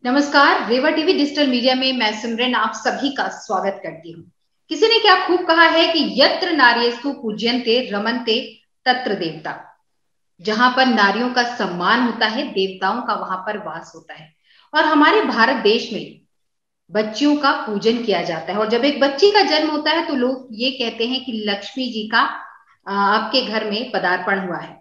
नमस्कार। रेवा TV digital media में मैं सिमरन आप सभी का स्वागत करती हूँ। किसी ने क्या खूब कहा है कि यत्र नार्यस्तु पूज्यन्ते रमन्ते तत्र देवता। जहां पर नारियों का सम्मान होता है, देवताओं का वहां पर वास होता है। और हमारे भारत देश में बच्चियों का पूजन किया जाता है, और जब एक बच्ची का जन्म होता है तो लोग ये कहते हैं कि लक्ष्मी जी का आपके घर में पदार्पण हुआ है,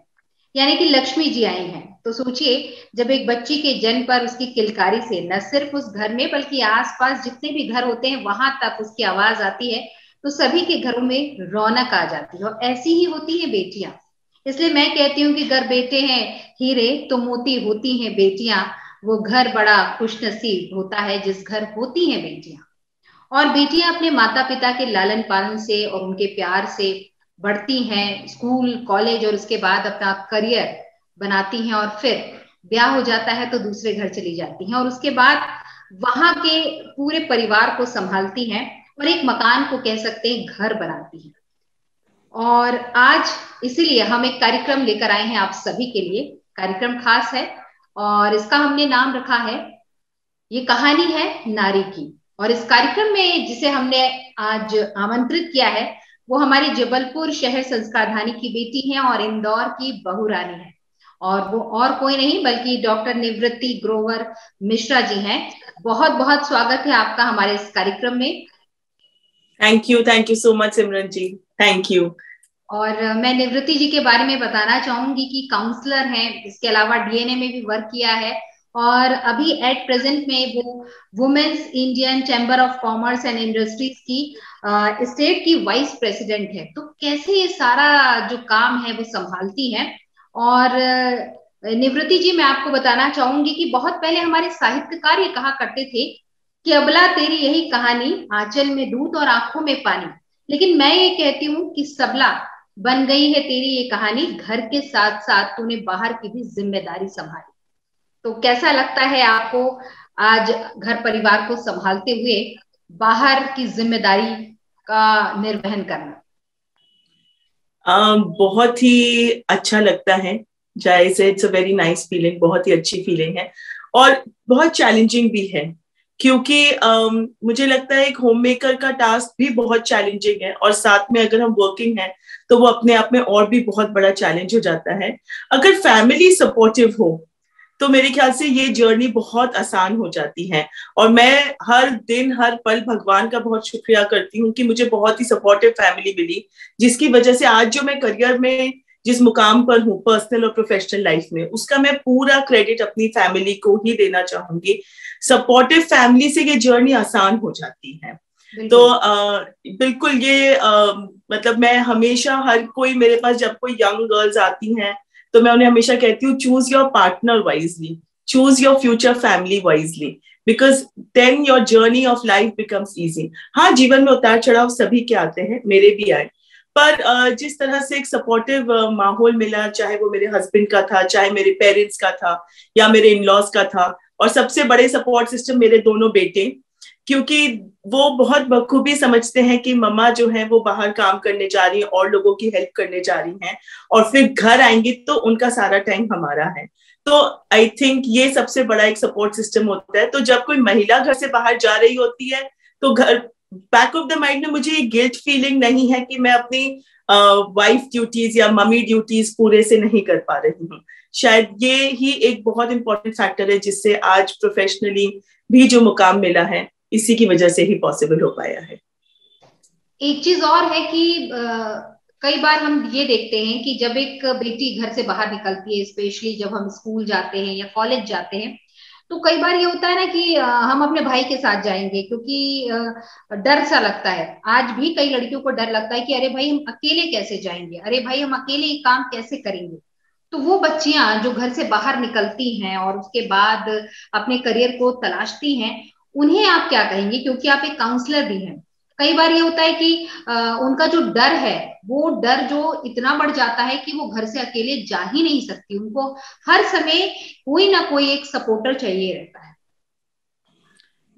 यानी कि लक्ष्मी जी आई हैं। तो सोचिए, जब एक बच्ची के जन्म पर उसकी किलकारी से न सिर्फ उस घर में बल्कि आसपास जितने भी घर होते हैं वहां तक उसकी आवाज आती है, तो सभी के घरों में रौनक आ जाती है। और ऐसी ही होती है बेटियां। इसलिए मैं कहती हूँ कि घर बेटे हैं हीरे तो मोती होती हैं बेटियां। वो घर बड़ा खुशनसीब होता है जिस घर होती हैं बेटियां। और बेटियां अपने माता पिता के लालन पालन से और उनके प्यार से बढ़ती हैं, स्कूल कॉलेज और उसके बाद अपना करियर बनाती हैं, और फिर ब्याह हो जाता है तो दूसरे घर चली जाती हैं, और उसके बाद वहां के पूरे परिवार को संभालती हैं और एक मकान को कह सकते हैं घर बनाती हैं। और आज इसीलिए हम एक कार्यक्रम लेकर आए हैं आप सभी के लिए। कार्यक्रम खास है और इसका हमने नाम रखा है, ये कहानी है नारी की। और इस कार्यक्रम में जिसे हमने आज आमंत्रित किया है वो हमारी जबलपुर शहर संस्कारधानी की बेटी है और इंदौर की बहू रानी है। और वो और कोई नहीं बल्कि डॉक्टर निवृत्ति ग्रोवर मिश्रा जी हैं। बहुत बहुत स्वागत है आपका हमारे इस कार्यक्रम में। Thank you so much Simran ji, thank you. और मैं निवृत्ति जी के बारे में बताना चाहूंगी कि काउंसलर हैं, इसके अलावा डीएनए में भी वर्क किया है, और अभी एट प्रेजेंट में वो women's Indian chamber of commerce and industries की स्टेट की वाइस प्रेसिडेंट है। तो कैसे ये सारा जो काम है वो संभालती हैं। और निवृत्ति जी, मैं आपको बताना चाहूंगी कि बहुत पहले हमारे साहित्यकार ये कहा करते थे कि अबला तेरी यही कहानी, आंचल में दूध और आंखों में पानी। लेकिन मैं ये कहती हूँ कि सबला बन गई है तेरी ये कहानी, घर के साथ साथ तूने बाहर की भी जिम्मेदारी संभाली। तो कैसा लगता है आपको आज घर परिवार को संभालते हुए बाहर की जिम्मेदारी का निर्वहन करना? बहुत ही अच्छा लगता है। जैसे it's a very nice feeling, बहुत ही अच्छी फीलिंग है और बहुत चैलेंजिंग भी है, क्योंकि मुझे लगता है एक होम मेकर का टास्क भी बहुत चैलेंजिंग है, और साथ में अगर हम वर्किंग हैं तो वो अपने आप में और भी बहुत बड़ा चैलेंज हो जाता है। अगर फैमिली सपोर्टिव हो तो मेरे ख्याल से ये जर्नी बहुत आसान हो जाती है। और मैं हर दिन हर पल भगवान का बहुत शुक्रिया करती हूँ कि मुझे बहुत ही सपोर्टिव फैमिली मिली, जिसकी वजह से आज जो मैं करियर में जिस मुकाम पर हूँ, पर्सनल और प्रोफेशनल लाइफ में, उसका मैं पूरा क्रेडिट अपनी फैमिली को ही देना चाहूंगी। सपोर्टिव फैमिली से ये जर्नी आसान हो जाती है। तो बिल्कुल ये मतलब मैं हमेशा हर कोई मेरे पास जब कोई यंग गर्ल्स आती हैं तो मैं उन्हें हमेशा कहती हूँ, choose your partner wisely, choose your future family wisely, because then your journey of life becomes easy. हाँ, जीवन में उतार चढ़ाव सभी के आते हैं, मेरे भी आए, पर जिस तरह से एक सपोर्टिव माहौल मिला, चाहे वो मेरे हस्बैंड का था, चाहे मेरे पेरेंट्स का था, या मेरे इन लॉज का था, और सबसे बड़े सपोर्ट सिस्टम मेरे दोनों बेटे, क्योंकि वो बहुत बखूबी समझते हैं कि मम्मा जो है वो बाहर काम करने जा रही है और लोगों की हेल्प करने जा रही हैं, और फिर घर आएंगी तो उनका सारा टाइम हमारा है। तो आई थिंक ये सबसे बड़ा एक सपोर्ट सिस्टम होता है। तो जब कोई महिला घर से बाहर जा रही होती है तो घर बैक ऑफ द माइंड में मुझे ये गिल्ट फीलिंग नहीं है कि मैं अपनी वाइफ ड्यूटीज या मम्मी ड्यूटीज पूरे से नहीं कर पा रही हूँ। शायद ये ही एक बहुत इंपॉर्टेंट फैक्टर है जिससे आज प्रोफेशनली भी जो मुकाम मिला है, इसी की वजह से ही पॉसिबल हो पाया है। एक चीज और है कि कई बार हम ये देखते हैं कि जब एक बेटी घर से बाहर निकलती है, स्पेशली जब हम स्कूल जाते हैं या कॉलेज जाते हैं, तो कई बार ये होता है ना कि हम अपने भाई के साथ जाएंगे, क्योंकि डर सा लगता है। आज भी कई लड़कियों को डर लगता है कि अरे भाई हम अकेले कैसे जाएंगे, अरे भाई हम अकेले ये काम कैसे करेंगे। तो वो बच्चियां जो घर से बाहर निकलती हैं और उसके बाद अपने करियर को तलाशती हैं, उन्हें आप क्या कहेंगे, क्योंकि आप एक काउंसलर भी हैं। कई बार ये होता है कि उनका जो डर है, वो डर जो इतना बढ़ जाता है कि वो घर से अकेले जा ही नहीं सकती, उनको हर समय कोई ना कोई एक सपोर्टर चाहिए रहता है।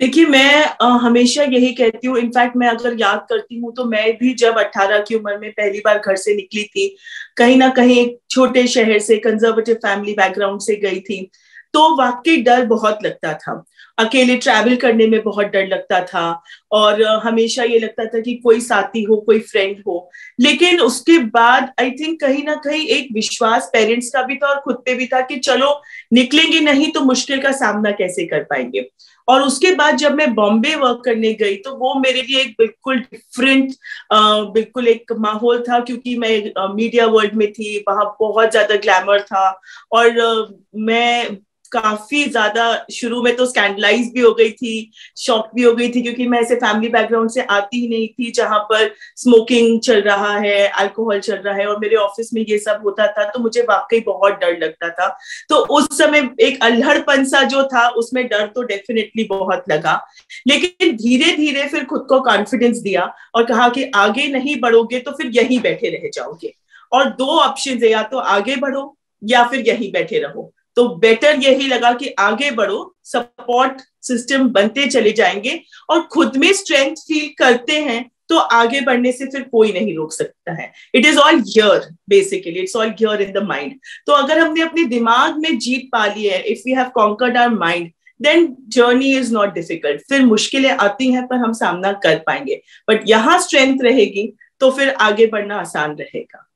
देखिए, मैं हमेशा यही कहती हूँ, इनफैक्ट मैं अगर याद करती हूँ तो मैं भी जब 18 की उम्र में पहली बार घर से निकली थी, कहीं ना कहीं एक छोटे शहर से, कंजर्वेटिव फैमिली बैकग्राउंड से गई थी, तो वाकई डर बहुत लगता था। अकेले ट्रैवल करने में बहुत डर लगता था, और हमेशा ये लगता था कि कोई साथी हो, कोई फ्रेंड हो। लेकिन उसके बाद आई थिंक कहीं ना कहीं एक विश्वास पेरेंट्स का भी था और खुद पे भी था कि चलो निकलेंगे नहीं तो मुश्किल का सामना कैसे कर पाएंगे। और उसके बाद जब मैं बॉम्बे वर्क करने गई तो वो मेरे लिए एक बिल्कुल डिफरेंट, बिल्कुल एक माहौल था, क्योंकि मैं मीडिया वर्ल्ड में थी, वहां बहुत ज्यादा ग्लैमर था। और मैं काफी ज्यादा शुरू में तो स्कैंडलाइज भी हो गई थी, शॉक भी हो गई थी, क्योंकि मैं ऐसे फैमिली बैकग्राउंड से आती ही नहीं थी जहां पर स्मोकिंग चल रहा है, अल्कोहल चल रहा है, और मेरे ऑफिस में ये सब होता था, तो मुझे वाकई बहुत डर लगता था। तो उस समय एक अल्हड़पन सा जो था उसमें डर तो डेफिनेटली बहुत लगा। लेकिन धीरे धीरे फिर खुद को कॉन्फिडेंस दिया और कहा कि आगे नहीं बढ़ोगे तो फिर यहीं बैठे रह जाओगे, और दो ऑप्शन है, या तो आगे बढ़ो या फिर यहीं बैठे रहो। तो बेटर यही लगा कि आगे बढ़ो, सपोर्ट सिस्टम बनते चले जाएंगे, और खुद में स्ट्रेंथ फील करते हैं तो आगे बढ़ने से फिर कोई नहीं रोक सकता है। It is all here, basically it's all here in the mind. तो अगर हमने अपने दिमाग में जीत पा ली है, if we have conquered our mind, then journey is not difficult. फिर मुश्किलें आती हैं पर हम सामना कर पाएंगे, बट यहाँ स्ट्रेंथ रहेगी तो फिर आगे बढ़ना आसान रहेगा।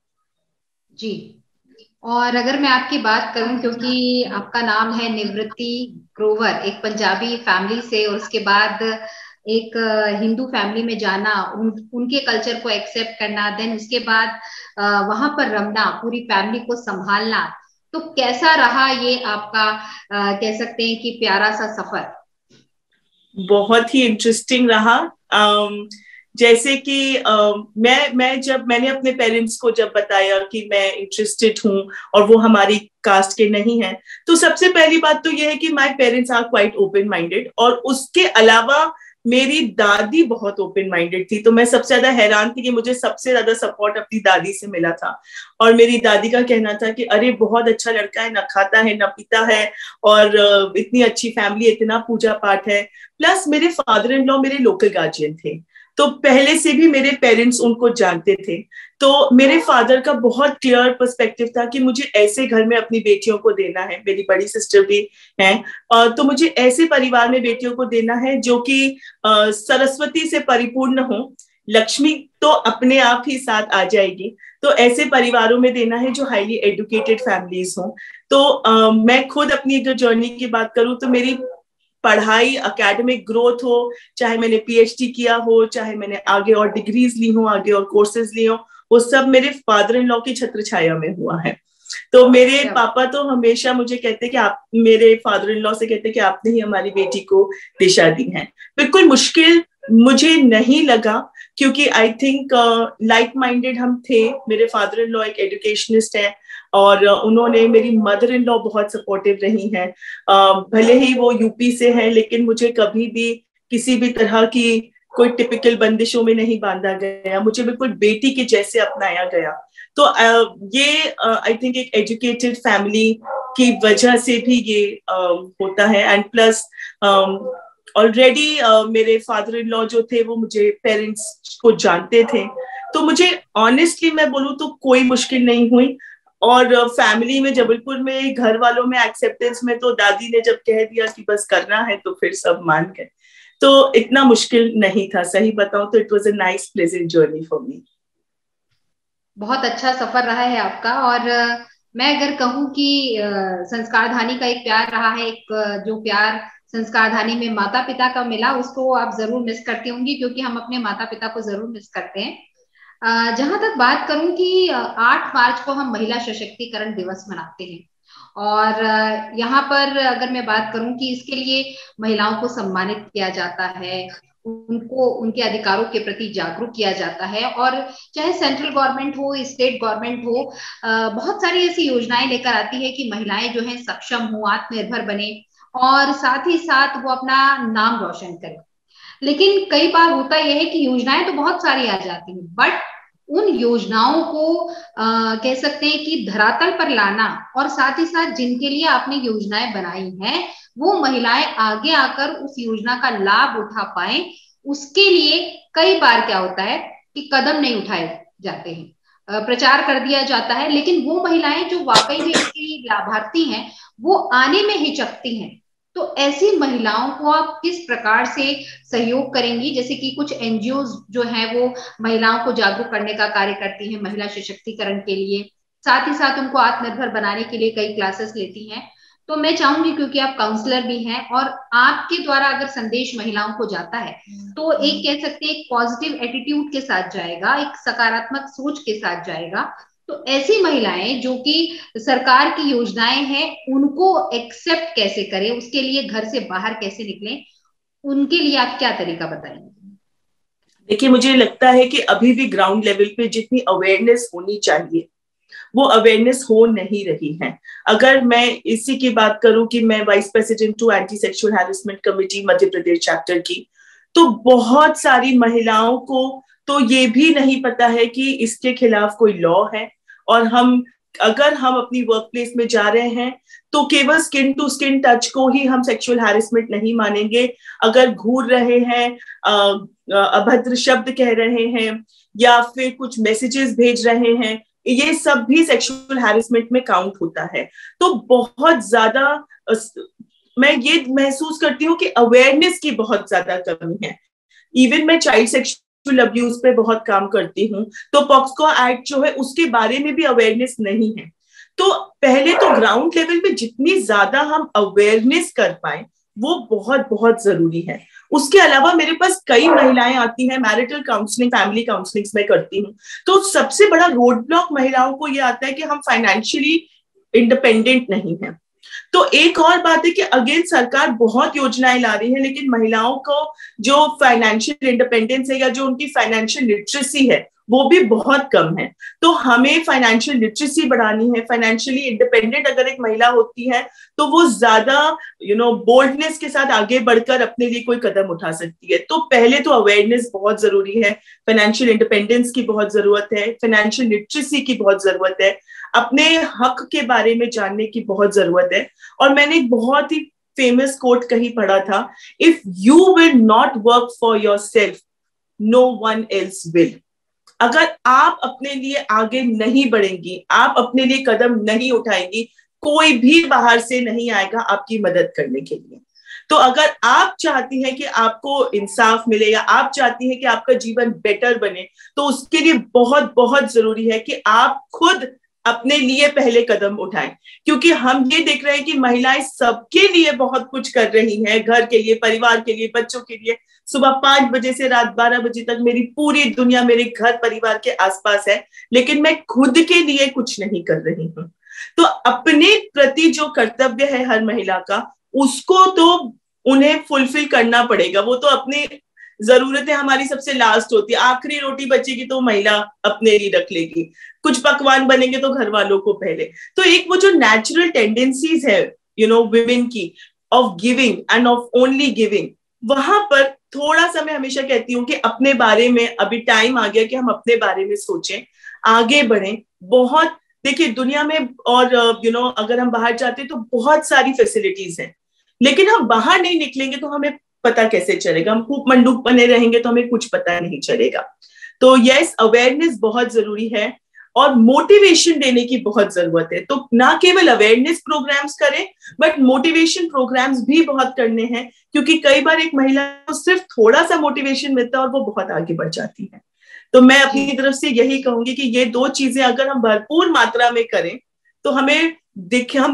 जी। और अगर मैं आपकी बात करूं, क्योंकि आपका नाम है निवृत्ति ग्रोवर, एक पंजाबी फैमिली से, और उसके बाद एक हिंदू फैमिली में जाना, उनके कल्चर को एक्सेप्ट करना, देन उसके बाद वहां पर रमना, पूरी फैमिली को संभालना, तो कैसा रहा ये आपका कह सकते हैं कि प्यारा सा सफर? बहुत ही इंटरेस्टिंग रहा। जैसे कि मैं जब मैंने अपने पेरेंट्स को जब बताया कि मैं इंटरेस्टेड हूँ और वो हमारी कास्ट के नहीं है, तो सबसे पहली बात तो ये है कि my parents are quite open minded, और उसके अलावा मेरी दादी बहुत ओपन माइंडेड थी। तो मैं सबसे ज्यादा हैरान थी कि मुझे सबसे ज्यादा सपोर्ट अपनी दादी से मिला था। और मेरी दादी का कहना था कि अरे बहुत अच्छा लड़का है, ना खाता है ना पीता है, और इतनी अच्छी फैमिली, इतना पूजा पाठ है। प्लस मेरे फादर इन लॉ मेरे लोकल गार्जियन थे, तो पहले से भी मेरे पेरेंट्स उनको जानते थे। तो मेरे फादर का बहुत क्लियर पर्सपेक्टिव था कि मुझे ऐसे घर में अपनी बेटियों को देना है, मेरी बड़ी सिस्टर भी है, तो मुझे ऐसे परिवार में बेटियों को देना है जो कि सरस्वती से परिपूर्ण हो, लक्ष्मी तो अपने आप ही साथ आ जाएगी। तो ऐसे परिवारों में देना है जो हाईली एजुकेटेड फैमिलीज हों। तो मैं खुद अपनी अगर जर्नी की बात करूं तो मेरी पढ़ाई, एकेडमिक ग्रोथ हो, चाहे मैंने पीएचडी किया हो, चाहे मैंने आगे और डिग्रीज ली हो, आगे और कोर्सेज लिए हो, वो सब मेरे फादर इन लॉ की छत्र छाया में हुआ है। तो मेरे पापा तो हमेशा मुझे कहते कि आप, मेरे फादर इन लॉ से कहते कि आपने ही हमारी बेटी को दिशा दी है। बिल्कुल मुश्किल मुझे नहीं लगा, क्योंकि आई थिंक लाइक माइंडेड हम थे। मेरे फादर इन लॉ एक एजुकेशनिस्ट है, और उन्होंने, मेरी मदर इन लॉ बहुत सपोर्टिव रही हैं। भले ही वो यूपी से हैं, लेकिन मुझे कभी भी किसी भी तरह की कोई टिपिकल बंदिशों में नहीं बांधा गया, मुझे बिल्कुल बेटी के जैसे अपनाया गया। तो ये आई थिंक एक एजुकेटेड फैमिली की वजह से भी ये होता है। एंड प्लस ऑलरेडी मेरे फादर इन लॉ जो थे वो मुझे पेरेंट्स को जानते थे, तो मुझे ऑनेस्टली मैं बोलूँ तो कोई मुश्किल नहीं हुई। और फैमिली में, जबलपुर में घर वालों में एक्सेप्टेंस में, तो दादी ने जब कह दिया कि बस करना है तो फिर सब मान गए। तो इतना मुश्किल नहीं था, सही बताऊं तो it was a nice pleasant journey for me. बहुत अच्छा सफर रहा है आपका। और मैं अगर कहूँ कि संस्कारधानी का एक प्यार रहा है, एक जो प्यार संस्कारधानी में माता पिता का मिला, उसको आप जरूर मिस करती होंगी, क्योंकि हम अपने माता पिता को जरूर मिस करते हैं। जहां तक बात करूं कि 8 मार्च को हम महिला सशक्तिकरण दिवस मनाते हैं, और यहाँ पर अगर मैं बात करूं कि इसके लिए महिलाओं को सम्मानित किया जाता है, उनको उनके अधिकारों के प्रति जागरूक किया जाता है, और चाहे सेंट्रल गवर्नमेंट हो, स्टेट गवर्नमेंट हो, बहुत सारी ऐसी योजनाएं लेकर आती है कि महिलाएं जो है सक्षम हो, आत्मनिर्भर बने, और साथ ही साथ वो अपना नाम रोशन करें। लेकिन कई बार होता यह है कि योजनाएं तो बहुत सारी आ जाती हैं, बट उन योजनाओं को कह सकते हैं कि धरातल पर लाना, और साथ ही साथ जिनके लिए आपने योजनाएं बनाई हैं वो महिलाएं आगे आकर उस योजना का लाभ उठा पाए, उसके लिए कई बार क्या होता है कि कदम नहीं उठाए जाते हैं। प्रचार कर दिया जाता है, लेकिन वो महिलाएं जो वाकई में इसकी लाभार्थी हैं वो आने में हिचकती हैं। तो ऐसी महिलाओं को आप किस प्रकार से सहयोग करेंगी? जैसे कि कुछ एनजीओ जो हैं वो महिलाओं को जागरूक करने का कार्य करती हैं महिला सशक्तिकरण के लिए, साथ ही साथ उनको आत्मनिर्भर बनाने के लिए कई क्लासेस लेती हैं। तो मैं चाहूंगी, क्योंकि आप काउंसलर भी हैं और आपके द्वारा अगर संदेश महिलाओं को जाता है तो एक कह सकते हैं एक पॉजिटिव एटीट्यूड के साथ जाएगा, एक सकारात्मक सोच के साथ जाएगा। तो ऐसी महिलाएं जो कि सरकार की योजनाएं हैं उनको एक्सेप्ट कैसे करें, उसके लिए घर से बाहर कैसे निकलें, उनके लिए आप क्या तरीका बताएंगे? देखिए, मुझे लगता है कि अभी भी ग्राउंड लेवल पे जितनी अवेयरनेस होनी चाहिए वो अवेयरनेस हो नहीं रही है। अगर मैं इसी की बात करूं कि मैं vice president to anti sexual harassment committee Madhya Pradesh chapter की, तो बहुत सारी महिलाओं को तो ये भी नहीं पता है कि इसके खिलाफ कोई लॉ है, और अगर हम अपनी वर्क प्लेस में जा रहे हैं तो केवल स्किन टू स्किन टच को ही हम सेक्सुअल हैरेसमेंट नहीं मानेंगे। अगर घूर रहे हैं, अभद्र शब्द कह रहे हैं या फिर कुछ मैसेजेस भेज रहे हैं, ये सब भी सेक्सुअल हैरेसमेंट में काउंट होता है। तो बहुत ज्यादा मैं ये महसूस करती हूँ कि अवेयरनेस की बहुत ज्यादा कमी है। इवन मैं चाइल्ड सेक्सुअल अब्यूज पे बहुत काम करती हूँ, तो पॉक्सो एक्ट जो है उसके बारे में भी अवेयरनेस नहीं है। तो पहले तो ग्राउंड लेवल पे जितनी ज्यादा हम अवेयरनेस कर पाए वो बहुत बहुत जरूरी है। उसके अलावा मेरे पास कई महिलाएं आती हैं, मैरिटल काउंसलिंग, फैमिली काउंसलिंग में करती हूँ, तो सबसे बड़ा रोड ब्लॉक महिलाओं को ये आता है कि हम फाइनेंशियली इंडिपेंडेंट नहीं है। तो एक और बात है कि अगेन सरकार बहुत योजनाएं ला रही है, लेकिन महिलाओं को जो फाइनेंशियल इंडिपेंडेंस है या जो उनकी फाइनेंशियल लिटरेसी है वो भी बहुत कम है। तो हमें फाइनेंशियल लिटरेसी बढ़ानी है। फाइनेंशियली इंडिपेंडेंट अगर एक महिला होती है तो वो ज्यादा बोल्डनेस के साथ आगे बढ़कर अपने लिए कोई कदम उठा सकती है। तो पहले तो अवेयरनेस बहुत जरूरी है, फाइनेंशियल इंडिपेंडेंस की बहुत जरूरत है, फाइनेंशियल लिटरेसी की बहुत जरूरत है, अपने हक के बारे में जानने की बहुत जरूरत है। और मैंने एक बहुत ही फेमस कोट कहीं पढ़ा था, if you will not work for yourself no one else will. अगर आप अपने लिए आगे नहीं बढ़ेंगी, आप अपने लिए कदम नहीं उठाएंगी, कोई भी बाहर से नहीं आएगा आपकी मदद करने के लिए। तो अगर आप चाहती हैं कि आपको इंसाफ मिले या आप चाहती हैं कि आपका जीवन बेटर बने, तो उसके लिए बहुत बहुत जरूरी है कि आप खुद अपने लिए पहले कदम उठाएं। क्योंकि हम ये देख रहे हैं कि महिलाएं सबके लिए बहुत कुछ कर रही हैं, घर के लिए, परिवार के लिए, बच्चों के लिए। सुबह 5 बजे से रात 12 बजे तक मेरी पूरी दुनिया मेरे घर परिवार के आसपास है, लेकिन मैं खुद के लिए कुछ नहीं कर रही हूँ। तो अपने प्रति जो कर्तव्य है हर महिला का, उसको तो उन्हें फुलफिल करना पड़ेगा। वो तो अपनी जरूरतें हमारी सबसे लास्ट होती है, आखिरी रोटी बचेगी तो महिला अपने लिए रख लेगी, कुछ पकवान बनेंगे तो घर वालों को पहले। तो एक वो जो नेचुरल टेंडेंसीज है विमेन की, of giving end of only giving, वहां पर थोड़ा सा मैं हमेशा कहती हूँ कि अपने बारे में अभी टाइम आ गया कि हम अपने बारे में सोचें, आगे बढ़ें। बहुत देखिए दुनिया में, और अगर हम बाहर जाते हैं तो बहुत सारी फैसिलिटीज हैं, लेकिन हम बाहर नहीं निकलेंगे तो हमें पता कैसे चलेगा? हम खूब मंडूक बने रहेंगे तो हमें कुछ पता नहीं चलेगा। तो यस, अवेयरनेस बहुत जरूरी है और मोटिवेशन देने की बहुत जरूरत है। तो ना केवल अवेयरनेस प्रोग्राम्स करें, बट मोटिवेशन प्रोग्राम्स भी बहुत करने हैं, क्योंकि कई बार एक महिला को सिर्फ थोड़ा सा मोटिवेशन मिलता है और वो बहुत आगे बढ़ जाती है। तो मैं अपनी तरफ से यही कहूंगी कि ये 2 चीजें अगर हम भरपूर मात्रा में करें तो हम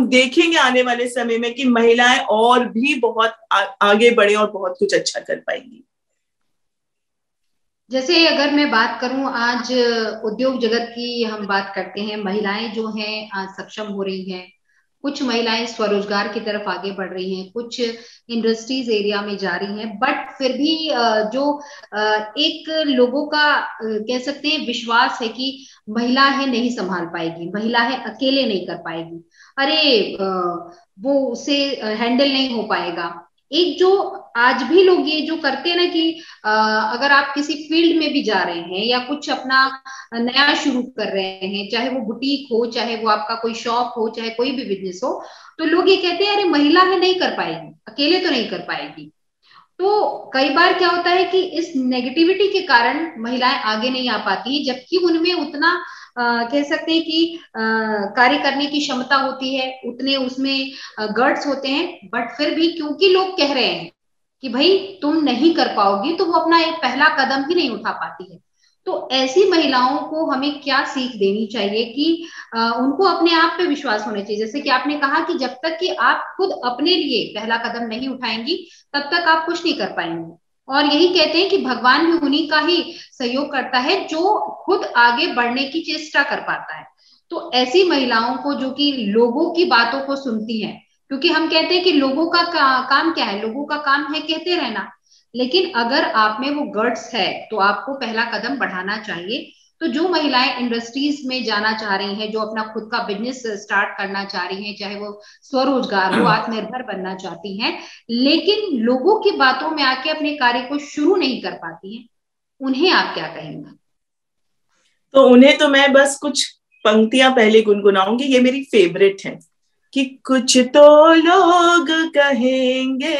देखेंगे आने वाले समय में कि महिलाएं और भी बहुत आगे बढ़े और बहुत कुछ अच्छा कर पाएंगी। जैसे अगर मैं बात करूं, आज उद्योग जगत की हम बात करते हैं, महिलाएं जो हैं आज सक्षम हो रही हैं, कुछ महिलाएं स्वरोजगार की तरफ आगे बढ़ रही हैं, कुछ इंडस्ट्रीज एरिया में जा रही हैं, बट फिर भी जो एक लोगों का कह सकते हैं विश्वास है कि महिला है नहीं संभाल पाएगी, महिला है अकेले नहीं कर पाएगी, अरे वो उसे हैंडल नहीं हो पाएगा। एक जो आज भी लोग ये जो करते हैं ना कि अगर आप किसी फील्ड में भी जा रहे हैं या कुछ अपना नया शुरू कर रहे हैं, चाहे वो बुटीक हो, चाहे वो आपका कोई शॉप हो, चाहे कोई भी बिजनेस हो, तो लोग ये कहते हैं अरे महिला है नहीं कर पाएगी, अकेले तो नहीं कर पाएगी। तो कई बार क्या होता है कि इस नेगेटिविटी के कारण महिलाएं आगे नहीं आ पाती हैं, जबकि उनमें उतना कह सकते हैं कि कार्य करने की क्षमता होती है, उतने उसमें गट्स होते हैं, बट फिर भी क्योंकि लोग कह रहे हैं कि भाई तुम नहीं कर पाओगी, तो वो अपना एक पहला कदम ही नहीं उठा पाती है। तो ऐसी महिलाओं को हमें क्या सीख देनी चाहिए कि उनको अपने आप पे विश्वास होना चाहिए। जैसे कि आपने कहा कि जब तक कि आप खुद अपने लिए पहला कदम नहीं उठाएंगी, तब तक आप कुछ नहीं कर पाएंगे। और यही कहते हैं कि भगवान भी उन्हीं का ही सहयोग करता है जो खुद आगे बढ़ने की चेष्टा कर पाता है। तो ऐसी महिलाओं को जो कि लोगों की बातों को सुनती हैं, क्योंकि हम कहते हैं कि लोगों का काम क्या है, लोगों का काम है कहते रहना, लेकिन अगर आप में वो गट्स है तो आपको पहला कदम बढ़ाना चाहिए। तो जो महिलाएं इंडस्ट्रीज में जाना चाह रही हैं, जो अपना खुद का बिजनेस स्टार्ट करना चाह रही हैं, चाहे वो स्वरोजगार हो, आत्मनिर्भर बनना चाहती हैं, लेकिन लोगों की बातों में आके अपने कार्य को शुरू नहीं कर पाती हैं, उन्हें आप क्या कहेंगे? तो उन्हें तो मैं बस कुछ पंक्तियां पहले गुनगुनाऊंगी, ये मेरी फेवरेट है कि कुछ तो लोग कहेंगे,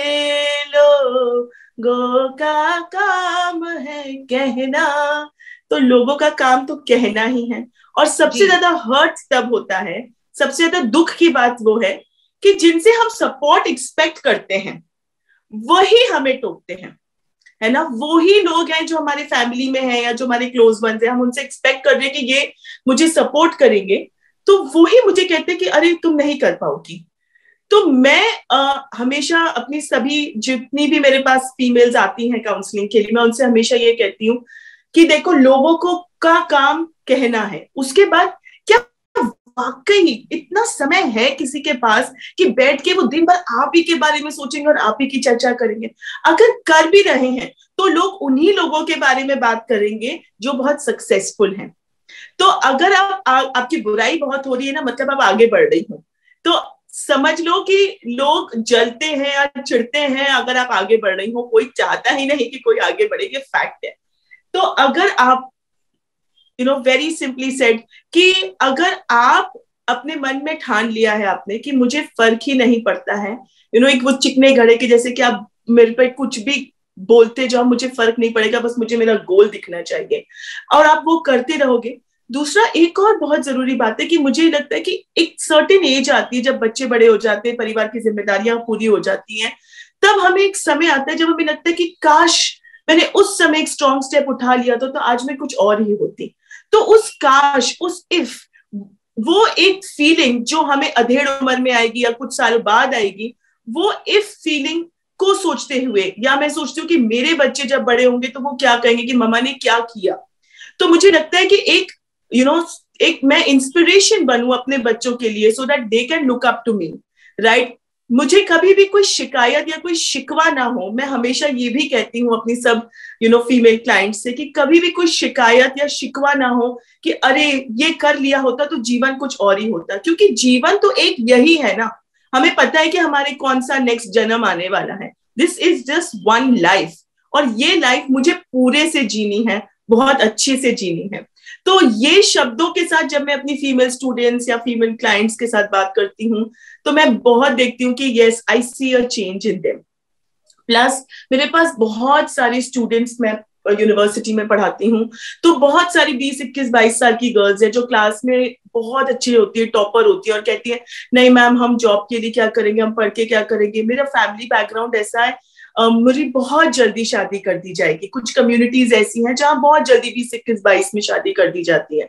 लोगों का काम है कहना। तो लोगों का काम तो कहना ही है। और सबसे जी। ज्यादा हर्ट तब होता है, सबसे ज्यादा दुख की बात वो है कि जिनसे हम सपोर्ट एक्सपेक्ट करते हैं वही हमें टोकते हैं, है ना। वो ही लोग हैं जो हमारे फैमिली में है या जो हमारे क्लोज वंस हैं, हम उनसे एक्सपेक्ट कर रहे हैं कि ये मुझे सपोर्ट करेंगे, तो वो ही मुझे कहते हैं कि अरे तुम नहीं कर पाओगी। तो मैं हमेशा अपनी सभी जितनी भी मेरे पास फीमेल्स आती हैं काउंसलिंग के लिए, मैं उनसे हमेशा ये कहती हूँ कि देखो लोगों को का काम कहना है, उसके बाद क्या वाकई इतना समय है किसी के पास कि बैठ के वो दिन भर आप ही के बारे में सोचेंगे और आप ही की चर्चा करेंगे? अगर कर भी रहे हैं तो लोग उन्हीं लोगों के बारे में बात करेंगे जो बहुत सक्सेसफुल हैं। तो अगर आपकी बुराई बहुत हो रही है ना, मतलब आप आगे बढ़ रही हो, तो समझ लो कि लोग जलते हैं या चिढ़ते हैं अगर आप आगे बढ़ रही हो। कोई चाहता ही नहीं कि कोई आगे बढ़े, ये फैक्ट है। तो अगर आप वेरी सिंपली सेड कि अगर आप अपने मन में ठान लिया है आपने कि मुझे फर्क ही नहीं पड़ता है, एक वो चिकने घड़े के जैसे कि आप मेरे पे कुछ भी बोलते जाओ मुझे फर्क नहीं पड़ेगा, बस मुझे मेरा गोल दिखना चाहिए, और आप वो करते रहोगे। दूसरा एक और बहुत जरूरी बात है कि मुझे लगता है कि एक सर्टेन एज आती है जब बच्चे बड़े हो जाते हैं, परिवार की जिम्मेदारियां पूरी हो जाती हैं, तब हमें एक समय आता है जब हमें लगता है कि काश मैंने उस समय एक स्ट्रॉन्ग स्टेप उठा लिया तो आज मैं कुछ और ही होती। तो उस काश, उस इफ, वो एक फीलिंग जो हमें अधेड़ उम्र में आएगी या कुछ साल बाद आएगी, वो इफ फीलिंग को सोचते हुए, या मैं सोचती हूँ कि मेरे बच्चे जब बड़े होंगे तो वो क्या कहेंगे कि मम्मा ने क्या किया। तो मुझे लगता है कि एक एक मैं इंस्पिरेशन बनूं अपने बच्चों के लिए, so that they can look up to me, right. मुझे कभी भी कोई शिकायत या कोई शिकवा ना हो। मैं हमेशा ये भी कहती हूँ अपनी सब फीमेल क्लाइंट से कि कभी भी कोई शिकायत या शिकवा ना हो कि अरे ये कर लिया होता तो जीवन कुछ और ही होता, क्योंकि जीवन तो एक यही है ना। हमें पता है कि हमारे कौन सा नेक्स्ट जन्म आने वाला है। This is just one life, और ये लाइफ मुझे पूरे से जीनी है, बहुत अच्छे से जीनी है। तो ये शब्दों के साथ जब मैं अपनी फीमेल स्टूडेंट्स या फीमेल क्लाइंट्स के साथ बात करती हूँ तो मैं बहुत देखती हूँ कि yes, I see a change in them. Plus मेरे पास बहुत सारी स्टूडेंट्स, मैं यूनिवर्सिटी में पढ़ाती हूँ, तो बहुत सारी 20, 21, 22 साल की गर्ल्स है जो क्लास में बहुत अच्छी होती है, टॉपर होती है, और कहती है नहीं मैम हम जॉब के लिए क्या करेंगे, हम पढ़ के क्या करेंगे, मेरा फैमिली बैकग्राउंड ऐसा है, मुझे बहुत जल्दी शादी कर दी जाएगी। कुछ कम्युनिटीज ऐसी हैं जहां बहुत जल्दी 20, 21, 22 में शादी कर दी जाती है।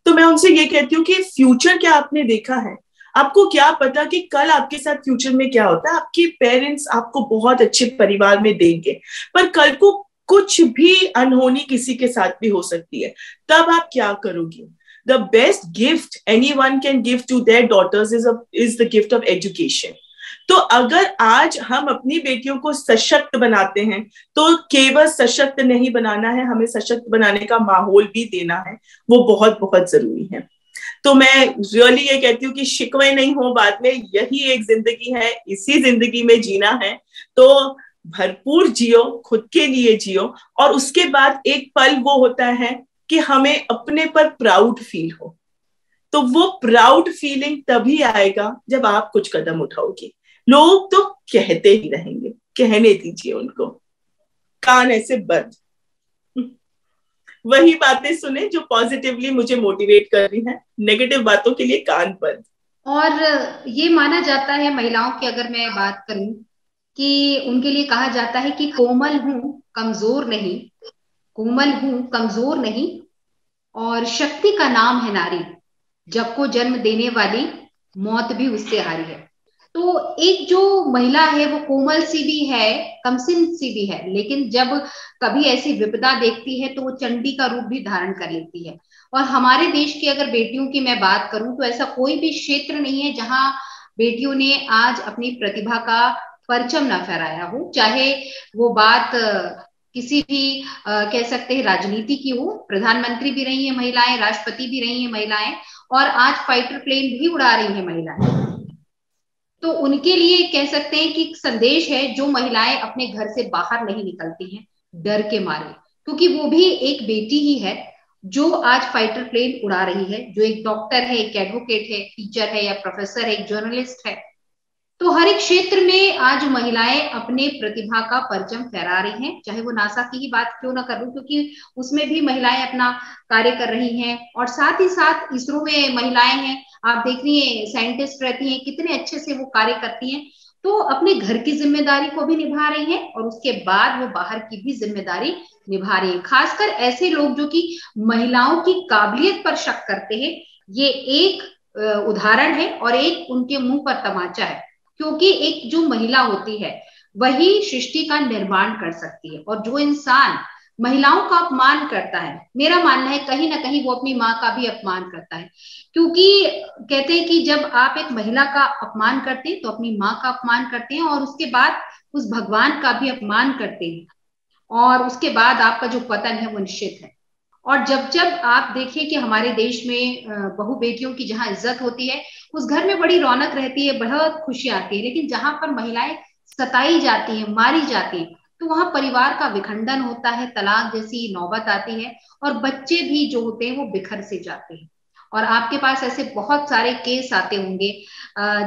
तो मैं उनसे ये कहती हूँ कि फ्यूचर क्या आपने देखा है? आपको क्या पता कि कल आपके साथ फ्यूचर में क्या होता है। आपके पेरेंट्स आपको बहुत अच्छे परिवार में देंगे, पर कल को कुछ भी अनहोनी किसी के साथ भी हो सकती है, तब आप क्या करोगी? The best gift anyone can give to their daughters is the gift of education. तो अगर आज हम अपनी बेटियों को सशक्त बनाते हैं, तो केवल सशक्त नहीं बनाना है, हमें सशक्त बनाने का माहौल भी देना है, वो बहुत बहुत जरूरी है। तो मैं रियली ये कहती हूँ कि शिकवे नहीं हो बाद में, यही एक जिंदगी है, इसी जिंदगी में जीना है, तो भरपूर जियो, खुद के लिए जियो, और उसके बाद एक पल वो होता है कि हमें अपने पर प्राउड फील हो। तो वो प्राउड फीलिंग तभी आएगा जब आप कुछ कदम उठाओगे। लोग तो कहते ही रहेंगे, कहने दीजिए उनको। कान ऐसे बंद, वही बातें सुने जो पॉजिटिवली मुझे मोटिवेट कर रही हैं, नेगेटिव बातों के लिए कान बंद। और ये माना जाता है महिलाओं की अगर मैं बात करूं कि उनके लिए कहा जाता है कि कोमल हूं कमजोर नहीं, कोमल हूं कमजोर नहीं, और शक्ति का नाम है नारी, जग को जन्म देने वाली मौत भी उससे हारी है। तो एक जो महिला है वो कोमल सी भी है, कमसिन सी भी है, लेकिन जब कभी ऐसी विपदा देखती है तो वो चंडी का रूप भी धारण कर लेती है। और हमारे देश की अगर बेटियों की मैं बात करूं तो ऐसा कोई भी क्षेत्र नहीं है जहां बेटियों ने आज अपनी प्रतिभा का परचम ना फहराया हो, चाहे वो बात किसी भी कह सकते हैं राजनीति की हो। प्रधानमंत्री भी रही है महिलाएं, राष्ट्रपति भी रही है महिलाएं, और आज फाइटर प्लेन भी उड़ा रही है महिलाएं। तो उनके लिए कह सकते हैं कि संदेश है जो महिलाएं अपने घर से बाहर नहीं निकलती हैं डर के मारे, क्योंकि वो भी एक बेटी ही है जो आज फाइटर प्लेन उड़ा रही है, जो एक डॉक्टर है, एक एडवोकेट है, टीचर है या प्रोफेसर है, एक जर्नलिस्ट है। तो हर एक क्षेत्र में आज महिलाएं अपने प्रतिभा का परचम फहरा रही हैं, चाहे वो नासा की ही बात क्यों ना कर लूं, क्योंकि उसमें भी महिलाएं अपना कार्य कर रही हैं। और साथ ही साथ इसरो में महिलाएं हैं, आप देख रही हैं साइंटिस्ट रहती हैं, कितने अच्छे से वो कार्य करती हैं। तो अपने घर की जिम्मेदारी को भी निभा रही हैं और उसके बाद वो बाहर की भी जिम्मेदारी निभा रही है। खासकर ऐसे लोग जो कि महिलाओं की काबिलियत पर शक करते हैं, ये एक उदाहरण है और एक उनके मुंह पर तमाचा है, क्योंकि एक जो महिला होती है वही सृष्टि का निर्माण कर सकती है। और जो इंसान महिलाओं का अपमान करता है, मेरा मानना है कहीं ना कहीं वो अपनी माँ का भी अपमान करता है, क्योंकि कहते हैं कि जब आप एक महिला का अपमान करते हैं तो अपनी माँ का अपमान करते हैं और उसके बाद उस भगवान का भी अपमान करते हैं, और उसके बाद आपका जो पतन है वो निश्चित है। और जब जब आप देखिए कि हमारे देश में बहु बेटियों की जहां इज्जत होती है उस घर में बड़ी रौनक रहती है, बहुत खुशी आती है, लेकिन जहां पर महिलाएं सताई जाती हैं, मारी जाती हैं, तो वहां परिवार का विखंडन होता है, तलाक जैसी नौबत आती है और बच्चे भी जो होते हैं वो बिखर से जाते हैं। और आपके पास ऐसे बहुत सारे केस आते होंगे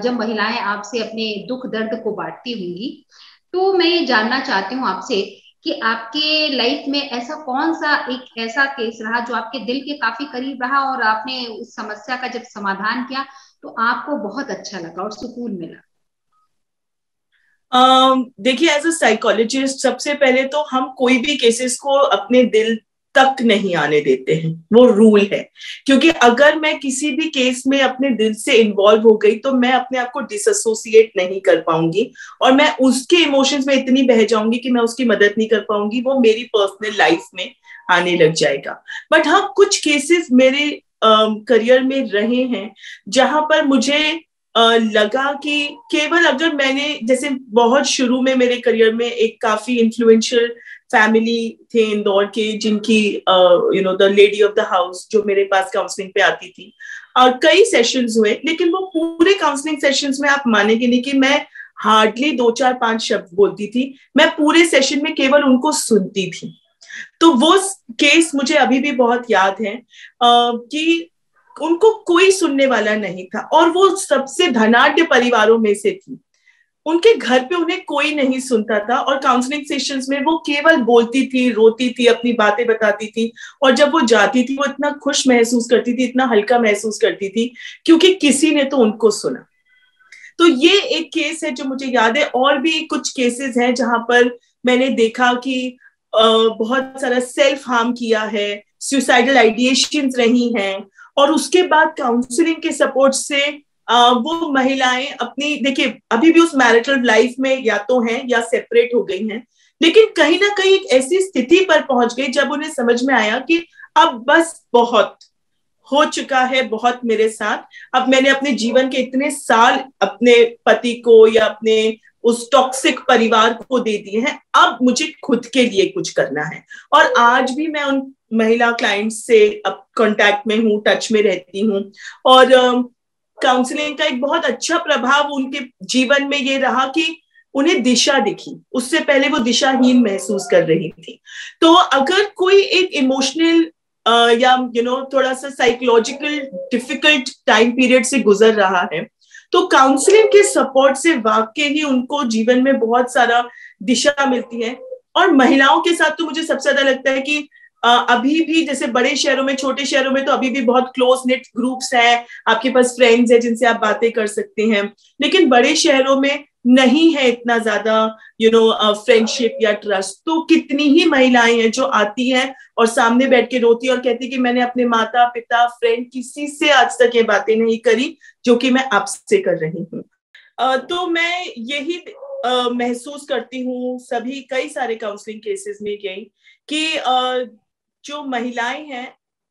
जब महिलाएं आपसे अपने दुख दर्द को बांटती होंगी। तो मैं ये जानना चाहती हूँ आपसे कि आपके लाइफ में ऐसा कौन सा एक ऐसा केस रहा जो आपके दिल के काफी करीब रहा और आपने उस समस्या का जब समाधान किया तो आपको बहुत अच्छा लगा और सुकून मिला। देखिए, एज अ साइकोलॉजिस्ट सबसे पहले तो हम कोई भी केसेस को अपने दिल तक नहीं आने देते हैं, वो रूल है। क्योंकि अगर मैं किसी भी केस में अपने दिल से इन्वॉल्व हो गई तो मैं अपने आप को डिसएसोसिएट नहीं कर पाऊंगी और मैं उसके इमोशंस में इतनी बह जाऊंगी कि मैं उसकी मदद नहीं कर पाऊंगी, वो मेरी पर्सनल लाइफ में आने लग जाएगा। बट हाँ, कुछ केसेस मेरे करियर में रहे हैं जहां पर मुझे लगा कि केवल अगर मैंने, जैसे बहुत शुरू में मेरे करियर में एक काफी इन्फ्लुएंशियल फैमिली थे इंदौर के, जिनकी the lady of the house जो मेरे पास काउंसलिंग पे आती थी, और कई सेशंस हुए, लेकिन वो पूरे काउंसलिंग सेशंस में आप मानेंगे नहीं कि मैं हार्डली 2-4-5 शब्द बोलती थी, मैं पूरे सेशन में केवल उनको सुनती थी। तो वो केस मुझे अभी भी बहुत याद है कि उनको कोई सुनने वाला नहीं था और वो सबसे धनाढ्य परिवारों में से थी। उनके घर पे उन्हें कोई नहीं सुनता था और काउंसलिंग सेशंस में वो केवल बोलती थी, रोती थी, अपनी बातें बताती थी, और जब वो जाती थी वो इतना खुश महसूस करती थी, इतना हल्का महसूस करती थी, क्योंकि किसी ने तो उनको सुना। तो ये एक केस है जो मुझे याद है। और भी कुछ केसेस हैं जहां पर मैंने देखा कि बहुत सारा सेल्फ हार्म किया है, सुसाइडल आइडिएशंस रही हैं, और उसके बाद काउंसलिंग के सपोर्ट से वो महिलाएं अपनी, देखिए अभी भी उस मैरिटल लाइफ में या तो हैं या सेपरेट हो गई हैं, लेकिन कहीं ना कहीं एक ऐसी स्थिति पर पहुंच गई जब उन्हें समझ में आया कि अब बस बहुत हो चुका है, बहुत मेरे साथ, अब मैंने अपने जीवन के इतने साल अपने पति को या अपने उस टॉक्सिक परिवार को दे दिए हैं, अब मुझे खुद के लिए कुछ करना है। और आज भी मैं उन महिला क्लाइंट्स से अब कांटेक्ट में हूँ, टच में रहती हूँ, और काउंसलिंग का एक बहुत अच्छा प्रभाव उनके जीवन में ये रहा कि उन्हें दिशा दिखी, उससे पहले वो दिशाहीन महसूस कर रही थी। तो अगर कोई एक इमोशनल या थोड़ा सा साइकोलॉजिकल डिफिकल्ट टाइम पीरियड से गुजर रहा है, तो काउंसलिंग के सपोर्ट से वाकई ही उनको जीवन में बहुत सारा दिशा मिलती है। और महिलाओं के साथ तो मुझे सबसे ज्यादा लगता है कि अभी भी जैसे बड़े शहरों में, छोटे शहरों में तो अभी भी बहुत क्लोज नेट ग्रुप्स हैं, आपके पास फ्रेंड्स हैं जिनसे आप बातें कर सकते हैं, लेकिन बड़े शहरों में नहीं है इतना ज्यादा फ्रेंडशिप या ट्रस्ट। तो कितनी ही महिलाएं हैं जो आती हैं और सामने बैठ के रोती है और कहती कि मैंने अपने माता पिता फ्रेंड किसी से आज तक ये बातें नहीं करी जो कि मैं आपसे कर रही हूँ। तो मैं यही महसूस करती हूँ सभी कई सारे काउंसलिंग केसेस में गई कि जो महिलाएं हैं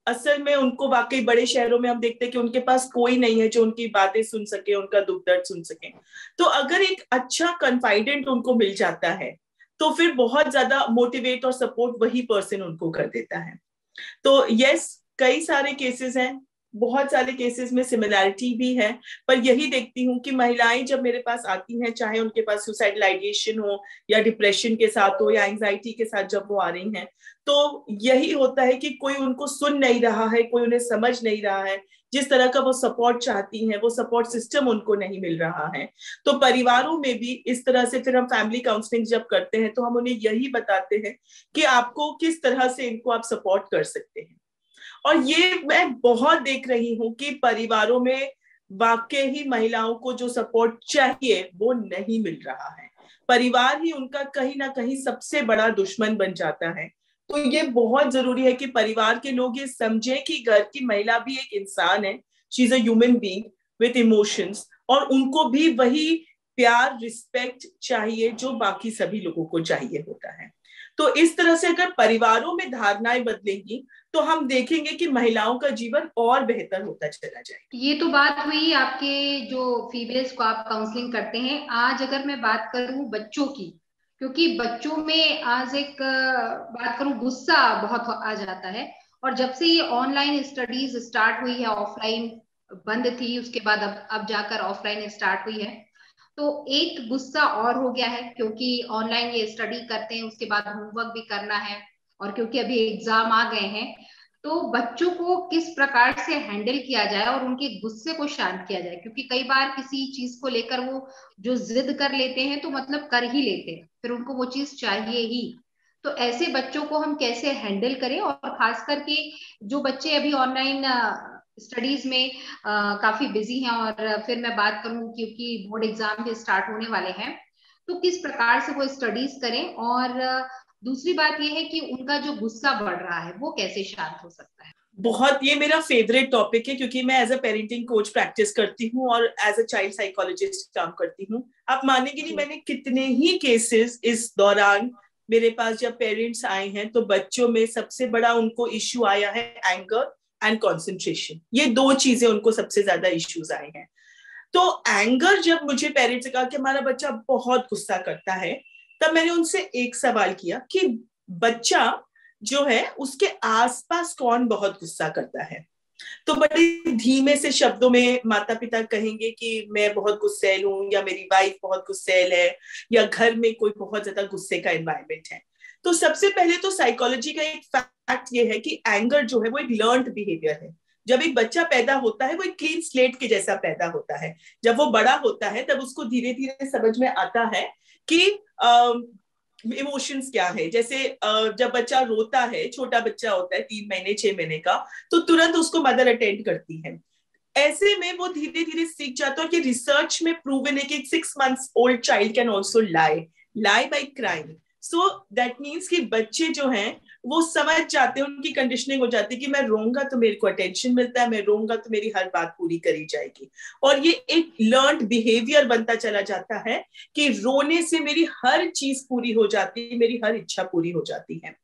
असल में उनको वाकई बड़े शहरों में हम देखते हैं कि उनके पास कोई नहीं है जो उनकी बातें सुन सके, उनका दुख दर्द सुन सके। तो अगर एक अच्छा कन्फाइडेंट उनको मिल जाता है तो फिर बहुत ज्यादा मोटिवेट और सपोर्ट वही पर्सन उनको कर देता है। तो यस, कई सारे केसेस हैं, बहुत सारे केसेस में सिमिलैरिटी भी है, पर यही देखती हूँ कि महिलाएं जब मेरे पास आती हैं, चाहे उनके पास सुसाइडल आइडिएशन हो या डिप्रेशन के साथ हो या एंजाइटी के साथ जब वो आ रही हैं, तो यही होता है कि कोई उनको सुन नहीं रहा है, कोई उन्हें समझ नहीं रहा है, जिस तरह का वो सपोर्ट चाहती हैं वो सपोर्ट सिस्टम उनको नहीं मिल रहा है। तो परिवारों में भी इस तरह से फिर हम फैमिली काउंसलिंग जब करते हैं तो हम उन्हें यही बताते हैं कि आपको किस तरह से इनको आप सपोर्ट कर सकते हैं। और ये मैं बहुत देख रही हूँ कि परिवारों में वाकई ही महिलाओं को जो सपोर्ट चाहिए वो नहीं मिल रहा है। परिवार ही उनका कहीं ना कहीं सबसे बड़ा दुश्मन बन जाता है। तो ये बहुत जरूरी है कि परिवार के लोग ये समझें कि घर की महिला भी एक इंसान है, she is a human being with emotions, और उनको भी वही प्यार रिस्पेक्ट चाहिए जो बाकी सभी लोगों को चाहिए होता है। तो इस तरह से अगर परिवारों में धारणाएं बदलेंगी तो हम देखेंगे कि महिलाओं का जीवन और बेहतर होता चला जाएगा। ये तो बात हुई आपके जो फीमेल्स को आप काउंसलिंग करते हैं। आज अगर मैं बात करूं बच्चों की, क्योंकि बच्चों में आज एक बात करूं गुस्सा बहुत आ जाता है, और जब से ये ऑनलाइन स्टडीज स्टार्ट हुई है, ऑफलाइन बंद थी उसके बाद अब जाकर ऑफलाइन स्टार्ट हुई है, तो एक गुस्सा और हो गया है क्योंकि ऑनलाइन ये स्टडी करते हैं, उसके बाद होमवर्क भी करना है, और क्योंकि अभी एग्जाम आ गए हैं, तो बच्चों को किस प्रकार से हैंडल किया जाए और उनके गुस्से को शांत किया जाए। क्योंकि कई बार किसी चीज को लेकर वो जो जिद कर लेते हैं तो मतलब कर ही लेते हैं, फिर उनको वो चीज चाहिए ही। तो ऐसे बच्चों को हम कैसे हैंडल करें, और खास करके जो बच्चे अभी ऑनलाइन स्टडीज में काफी बिजी हैं, और फिर मैं बात करूं क्योंकि बोर्ड एग्जाम भी स्टार्ट होने वाले हैं, तो किस प्रकार से वो स्टडीज करें, और दूसरी बात यह है कि उनका जो गुस्सा बढ़ रहा है वो कैसे शांत हो सकता है। बहुत, ये मेरा फेवरेट टॉपिक है क्योंकि मैं as a parenting coach practice करती हूँ और एज अ चाइल्ड साइकोलॉजिस्ट काम करती हूँ। आप मानेंगे नहीं, मैंने कितने ही केसेस इस दौरान मेरे पास जब पेरेंट्स आए हैं तो बच्चों में सबसे बड़ा उनको इश्यू आया है एंगर एंड कॉन्सेंट्रेशन। ये दो चीजें उनको सबसे ज्यादा इश्यूज आए हैं। तो एंगर, जब मुझे पेरेंट्स ने कहा कि हमारा बच्चा बहुत गुस्सा करता है, तब मैंने उनसे एक सवाल किया कि बच्चा जो है उसके आसपास कौन बहुत गुस्सा करता है। तो बड़े धीमे से शब्दों में माता पिता कहेंगे कि मैं बहुत गुस्सैल हूं, या मेरी वाइफ बहुत गुस्सैल है, या घर में कोई बहुत ज्यादा गुस्से का एनवायरमेंट है। तो सबसे पहले तो साइकोलॉजी का एक फैक्ट ये है कि एंगर जो है वो एक लर्न्ड बिहेवियर है। जब एक बच्चा पैदा होता है वो एक क्लीन स्लेट के जैसा पैदा होता है। जब वो बड़ा होता है तब उसको धीरे धीरे समझ में आता है कि इमोशंस क्या है। जैसे जब बच्चा रोता है, छोटा बच्चा होता है 3 महीने 6 महीने का, तो तुरंत उसको मदर अटेंड करती है। ऐसे में वो धीरे धीरे सीख जाता है। और ये रिसर्च में प्रूवन है कि 6 months old child can also lie by crime. So that means कि बच्चे जो हैं वो समझ जाते हैं, उनकी कंडीशनिंग हो जाती है कि मैं रोऊंगा तो मेरे को अटेंशन मिलता है, मैं रोऊंगा तो मेरी हर बात पूरी करी जाएगी। और ये एक लर्न्ड बिहेवियर बनता चला जाता है कि रोने से मेरी हर चीज पूरी हो जाती है, मेरी हर इच्छा पूरी हो जाती है।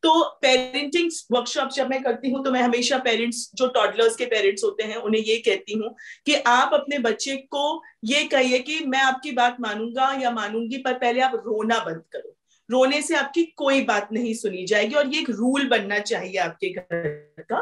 तो पेरेंटिंग वर्कशॉप जब मैं करती हूँ तो मैं हमेशा पेरेंट्स, जो टॉडलर्स के पेरेंट्स होते हैं, उन्हें ये कहती हूँ कि आप अपने बच्चे को ये कहिए कि मैं आपकी बात मानूंगा या मानूंगी, पर पहले आप रोना बंद करो। रोने से आपकी कोई बात नहीं सुनी जाएगी, और ये एक रूल बनना चाहिए आपके घर का।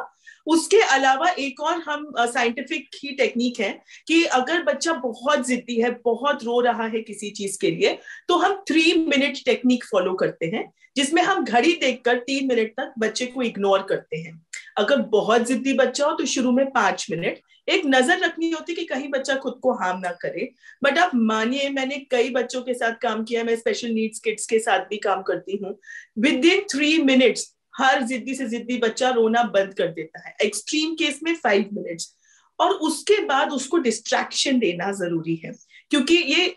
उसके अलावा एक और हम साइंटिफिक ही टेक्निक है कि अगर बच्चा बहुत जिद्दी है, बहुत रो रहा है किसी चीज के लिए, तो हम 3 मिनट टेक्निक फॉलो करते हैं, जिसमें हम घड़ी देखकर 3 मिनट तक बच्चे को इग्नोर करते हैं। अगर बहुत जिद्दी बच्चा हो तो शुरू में 5 मिनट एक नजर रखनी होती कि कहीं बच्चा खुद को हार्म ना करे। बट आप मानिए, मैंने कई बच्चों के साथ काम किया, मैं स्पेशल नीड्स किड्स के साथ भी काम करती हूँ। विद इन 3 मिनट्स हर जिद्दी से जिद्दी बच्चा रोना बंद कर देता है, एक्सट्रीम केस में 5 मिनट्स। और उसके बाद उसको डिस्ट्रैक्शन देना जरूरी है, क्योंकि ये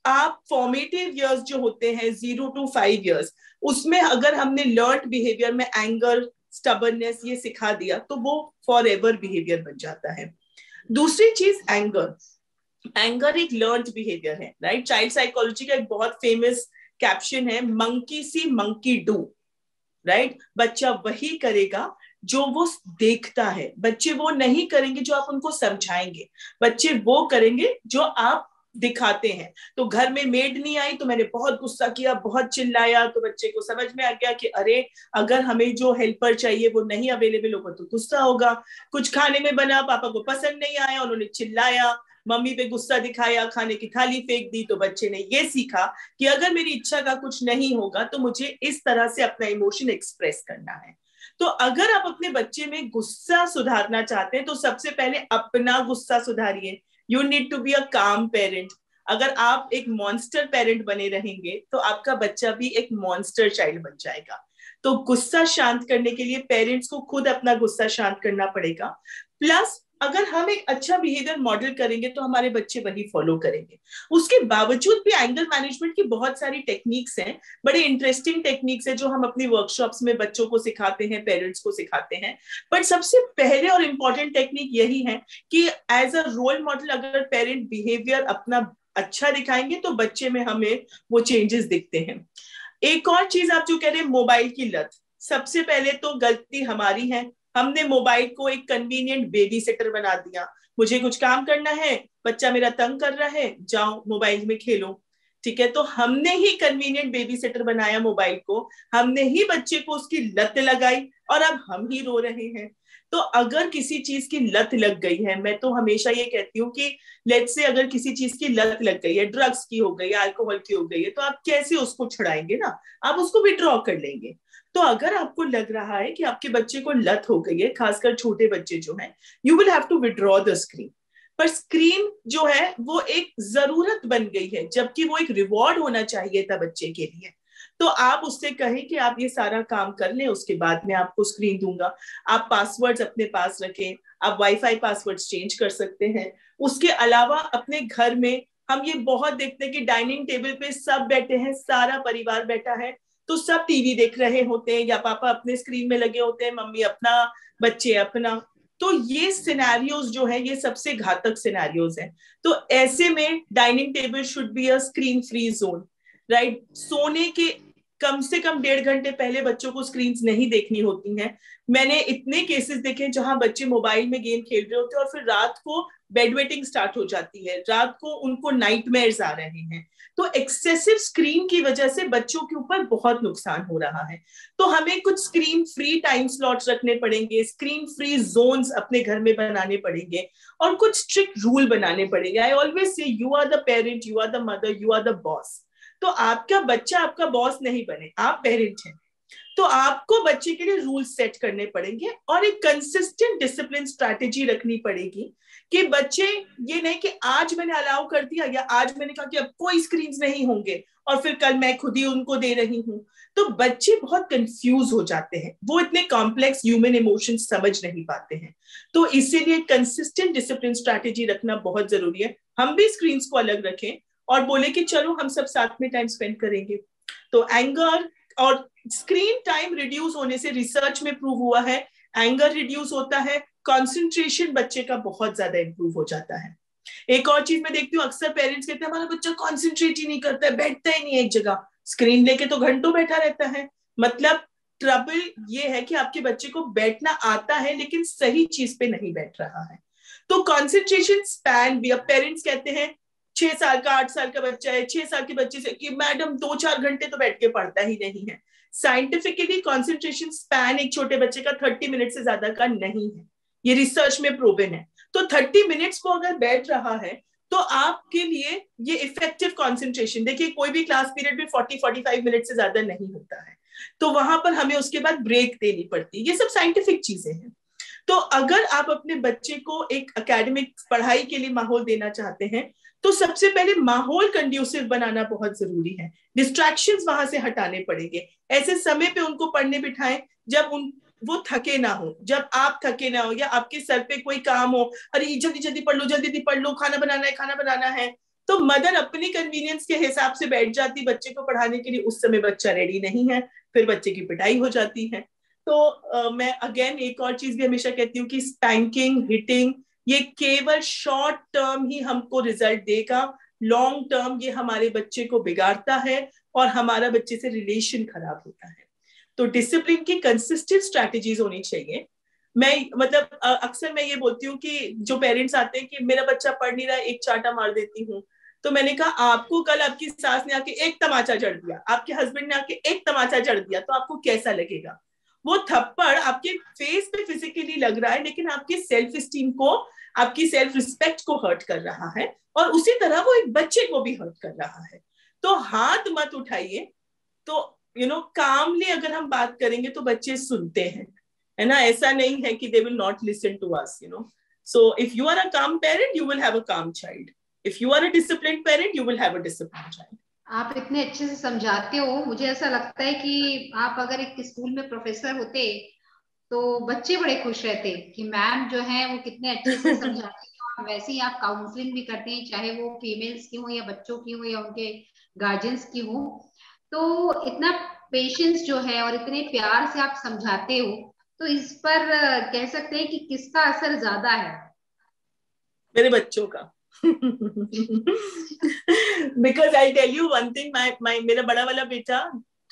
आप फॉर्मेटिव इयर्स जो होते हैं 0 to 5 years, उसमें अगर हमने लर्न बिहेवियर में एंगर, स्टबर्नेस ये सिखा दिया तो वो फॉर एवर बिहेवियर बन जाता है। दूसरी चीज एंगर। एंगर एक लर्न बिहेवियर है, राइट। चाइल्ड साइकोलॉजी का एक बहुत फेमस कैप्शन है, monkey C monkey do, right. बच्चा वही करेगा जो वो देखता है, बच्चे वो नहीं करेंगे जो आप उनको समझाएंगे, बच्चे वो करेंगे जो आप दिखाते हैं। तो घर में मेड नहीं आई तो मैंने बहुत गुस्सा किया, बहुत चिल्लाया, तो बच्चे को समझ में आ गया कि अरे अगर हमें जो हेल्पर चाहिए वो नहीं अवेलेबल होगा तो गुस्सा होगा। कुछ खाने में बना, पापा को पसंद नहीं आया, उन्होंने चिल्लाया, मम्मी पे गुस्सा दिखाया, खाने की थाली फेंक दी, तो बच्चे ने ये सीखा कि अगर मेरी इच्छा का कुछ नहीं होगा तो मुझे इस तरह से अपना इमोशन एक्सप्रेस करना है। तो अगर आप अपने बच्चे में गुस्सा सुधारना चाहते हैं तो सबसे पहले अपना गुस्सा सुधारिए। You need to be a calm parent. अगर आप एक मॉन्स्टर पेरेंट बने रहेंगे तो आपका बच्चा भी एक मॉन्स्टर चाइल्ड बन जाएगा। तो गुस्सा शांत करने के लिए पेरेंट्स को खुद अपना गुस्सा शांत करना पड़ेगा। प्लस अगर हम एक अच्छा बिहेवियर मॉडल करेंगे तो हमारे बच्चे वही फॉलो करेंगे। उसके बावजूद भी एंगर मैनेजमेंट की बहुत सारी टेक्निक्स हैं, बड़े इंटरेस्टिंग टेक्निक्स हैं जो हम अपनी वर्कशॉप्स में बच्चों को सिखाते हैं, पेरेंट्स को सिखाते हैं। बट सबसे पहले और इंपॉर्टेंट टेक्निक यही है कि एज अ रोल मॉडल अगर पेरेंट बिहेवियर अपना अच्छा दिखाएंगे तो बच्चे में हमें वो चेंजेस दिखते हैं। एक और चीज आप जो कह रहे हैं, मोबाइल की लत, सबसे पहले तो गलती हमारी है। हमने मोबाइल को एक कन्वीनियंट बेबी सिटर बना दिया। मुझे कुछ काम करना है, बच्चा मेरा तंग कर रहा है, जाओ मोबाइल में खेलो, ठीक है। तो हमने ही कन्वीनियंट बेबी सिटर बनाया मोबाइल को, हमने ही बच्चे को उसकी लत लगाई और अब हम ही रो रहे हैं। तो अगर किसी चीज की लत लग गई है, मैं तो हमेशा ये कहती हूँ कि लेट्स से अगर किसी चीज की लत लग गई है, ड्रग्स की हो गई है, अल्कोहल की हो गई है, तो आप कैसे उसको छुड़ाएंगे ना, आप उसको विड्रॉ कर लेंगे। तो अगर आपको लग रहा है कि आपके बच्चे को लत हो गई है, खासकर छोटे बच्चे जो हैं, you will have to withdraw the screen. पर स्क्रीन जो है वो एक जरूरत बन गई है, जबकि वो एक रिवॉर्ड होना चाहिए था बच्चे के लिए। तो आप उससे कहें कि आप ये सारा काम कर लें, उसके बाद में आपको स्क्रीन दूंगा। आप पासवर्ड्स अपने पास रखें, आप वाईफाई पासवर्ड्स चेंज कर सकते हैं। उसके अलावा अपने घर में हम ये बहुत देखते हैं कि डाइनिंग टेबल पे सब बैठे हैं, सारा परिवार बैठा है, तो सब टीवी देख रहे होते हैं या पापा अपने स्क्रीन में लगे होते हैं, मम्मी अपना, बच्चे अपना। तो ये सिनेरियोज जो है ये सबसे घातक सिनेरियोज हैं। तो ऐसे में dining table should be a screen free zone, right. सोने के कम से कम 1.5 घंटे पहले बच्चों को स्क्रीन्स नहीं देखनी होती हैं। मैंने इतने केसेस देखे जहां बच्चे मोबाइल में गेम खेल रहे होते हैं और फिर रात को बेड वेटिंग स्टार्ट हो जाती है, रात को उनको नाइटमेयर्स आ रहे हैं। तो एक्सेसिव स्क्रीन की वजह से बच्चों के ऊपर बहुत नुकसान हो रहा है। तो हमें कुछ स्क्रीन फ्री टाइम स्लॉट्स रखने पड़ेंगे, स्क्रीन फ्री जोन्स अपने घर में बनाने पड़ेंगे और कुछ स्ट्रिक्ट रूल बनाने पड़ेंगे। I always say you are the parent, you are the mother, you are the boss. तो आपका बच्चा आपका बॉस नहीं बने, आप पेरेंट हैं। तो आपको बच्चे के लिए रूल सेट करने पड़ेंगे और एक कंसिस्टेंट डिसिप्लिन स्ट्रैटेजी रखनी पड़ेगी कि बच्चे ये नहीं कि आज मैंने अलाउ कर दिया या आज मैंने कहा कि अब कोई स्क्रीन्स नहीं होंगे और फिर कल मैं खुद ही उनको दे रही हूं। तो बच्चे बहुत कंफ्यूज हो जाते हैं, वो इतने कॉम्प्लेक्स ह्यूमन इमोशंस समझ नहीं पाते हैं। तो इसीलिए कंसिस्टेंट डिसिप्लिन स्ट्रैटेजी रखना बहुत जरूरी है। हम भी स्क्रीन्स को अलग रखें और बोले कि चलो हम सब साथ में टाइम स्पेंड करेंगे। तो एंगर और स्क्रीन टाइम रिड्यूस होने से रिसर्च में प्रूव हुआ है, एंगर रिड्यूस होता है, कंसंट्रेशन बच्चे का बहुत ज्यादा इंप्रूव हो जाता है। एक और चीज मैं देखती हूँ, अक्सर पेरेंट्स कहते हैं हमारा बच्चा कंसंट्रेट ही नहीं करता है, बैठता ही नहीं है एक जगह, स्क्रीन लेके तो घंटों बैठा रहता है। मतलब ट्रबल ये है कि आपके बच्चे को बैठना आता है लेकिन सही चीज पे नहीं बैठ रहा है। तो कंसंट्रेशन स्पैन भी, अब पेरेंट्स कहते हैं 6 साल का 8 साल का बच्चा है, 6 साल के बच्चे से कि मैडम 2-4 घंटे तो बैठ के पढ़ता ही नहीं है। साइंटिफिकली कंसंट्रेशन स्पैन एक छोटे बच्चे का 30 मिनट से ज्यादा का नहीं है, ये रिसर्च में प्रूवन है। तो 30 मिनट्स को अगर बैठ रहा है तो आपके लिए ये इफेक्टिव कंसंट्रेशन, देखिए कोई भी क्लास पीरियड में 40-45 मिनट से ज्यादा नहीं होता है। तो वहां पर हमें उसके बाद ब्रेक देनी पड़ती है। ये सब साइंटिफिक चीजें हैं। तो अगर आप अपने बच्चे को एक एकेडमिक पढ़ाई के लिए माहौल देना चाहते हैं तो सबसे पहले माहौल कंड्यूसिव बनाना बहुत जरूरी है। डिस्ट्रैक्शंस वहां से हटाने पड़ेंगे। ऐसे समय पे उनको पढ़ने बिठाएं जब वो थके ना हो, जब आप थके ना हो, या आपके सर पे कोई काम हो, अरे जल्दी जल्दी पढ़ लो, जल्दी जल्दी पढ़ लो, खाना बनाना है, खाना बनाना है। तो मदर अपनी कन्वीनियंस के हिसाब से बैठ जाती बच्चे को पढ़ाने के लिए, उस समय बच्चा रेडी नहीं है, फिर बच्चे की पिटाई हो जाती है। तो मैं अगेन एक और चीज भी हमेशा कहती हूँ कि स्पैंकिंग, हिटिंग, ये केवल शॉर्ट टर्म ही हमको रिजल्ट देगा। लॉन्ग टर्म ये हमारे बच्चे को बिगाड़ता है और हमारा बच्चे से रिलेशन खराब होता है। तो डिसिप्लिन की कंसिस्टेंट स्ट्रैटेजीज होनी चाहिए। मैं मतलब अक्सर मैं ये बोलती हूँ कि जो पेरेंट्स आते हैं कि मेरा बच्चा पढ़ नहीं रहा, एक चाटा मार देती हूँ। तो मैंने कहा आपको कल आपकी सास ने आके एक तमाचा जड़ दिया, आपके हस्बैंड ने आके एक तमाचा जड़ दिया, तो आपको कैसा लगेगा? वो थप्पड़ आपके फेस पे फिजिकली लग रहा है, लेकिन आपकी सेल्फ स्टीम को, आपकी सेल्फ रिस्पेक्ट को हर्ट कर रहा है, और उसी तरह वो एक बच्चे को भी हर्ट कर रहा है। तो हाथ मत उठाइए। तो कामली अगर हम बात करेंगे तो बच्चे सुनते हैं, है ना? ऐसा नहीं है कि they will not listen to us, so if you are a calm parent you will have a calm child, if you are a disciplined parent you will have a disciplined child. आप इतने अच्छे से समझाते हो, मुझे ऐसा लगता है कि आप अगर एक स्कूल में प्रोफेसर होते तो बच्चे बड़े खुश रहते कि मैम जो है वो कितने अच्छे से समझाती हैं, और वैसे ही आप काउंसलिंग भी करते हैं, चाहे वो फीमेल्स की हो या बच्चों की हो या उनके गार्जियंस की हो। तो इतना पेशेंस जो है और इतने प्यार से आप समझाते हो, तो इस पर कह सकते हैं कि किसका असर ज्यादा है? मेरे बच्चों का। Because I tell you one thing, मेरा बड़ा वाला बेटा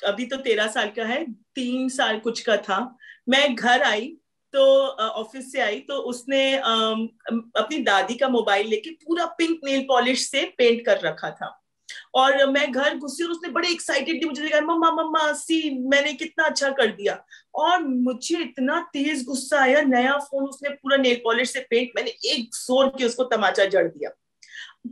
अभी तो 13 साल का है, 3 साल कुछ का था। मैं घर आई तो ऑफिस से आई तो उसने अपनी दादी का मोबाइल लेके पूरा पिंक नेल पॉलिश से पेंट कर रखा था। और मैं घर घुसी और उसने बड़े एक्साइटेडली मुझे कहा, मम्मा मम्मा सी मैंने कितना अच्छा कर दिया। और मुझे इतना तेज गुस्सा आया, नया फोन उसने पूरा नेल पॉलिश से पेंट, मैंने एक जोर के उसको तमाचा जड़ दिया।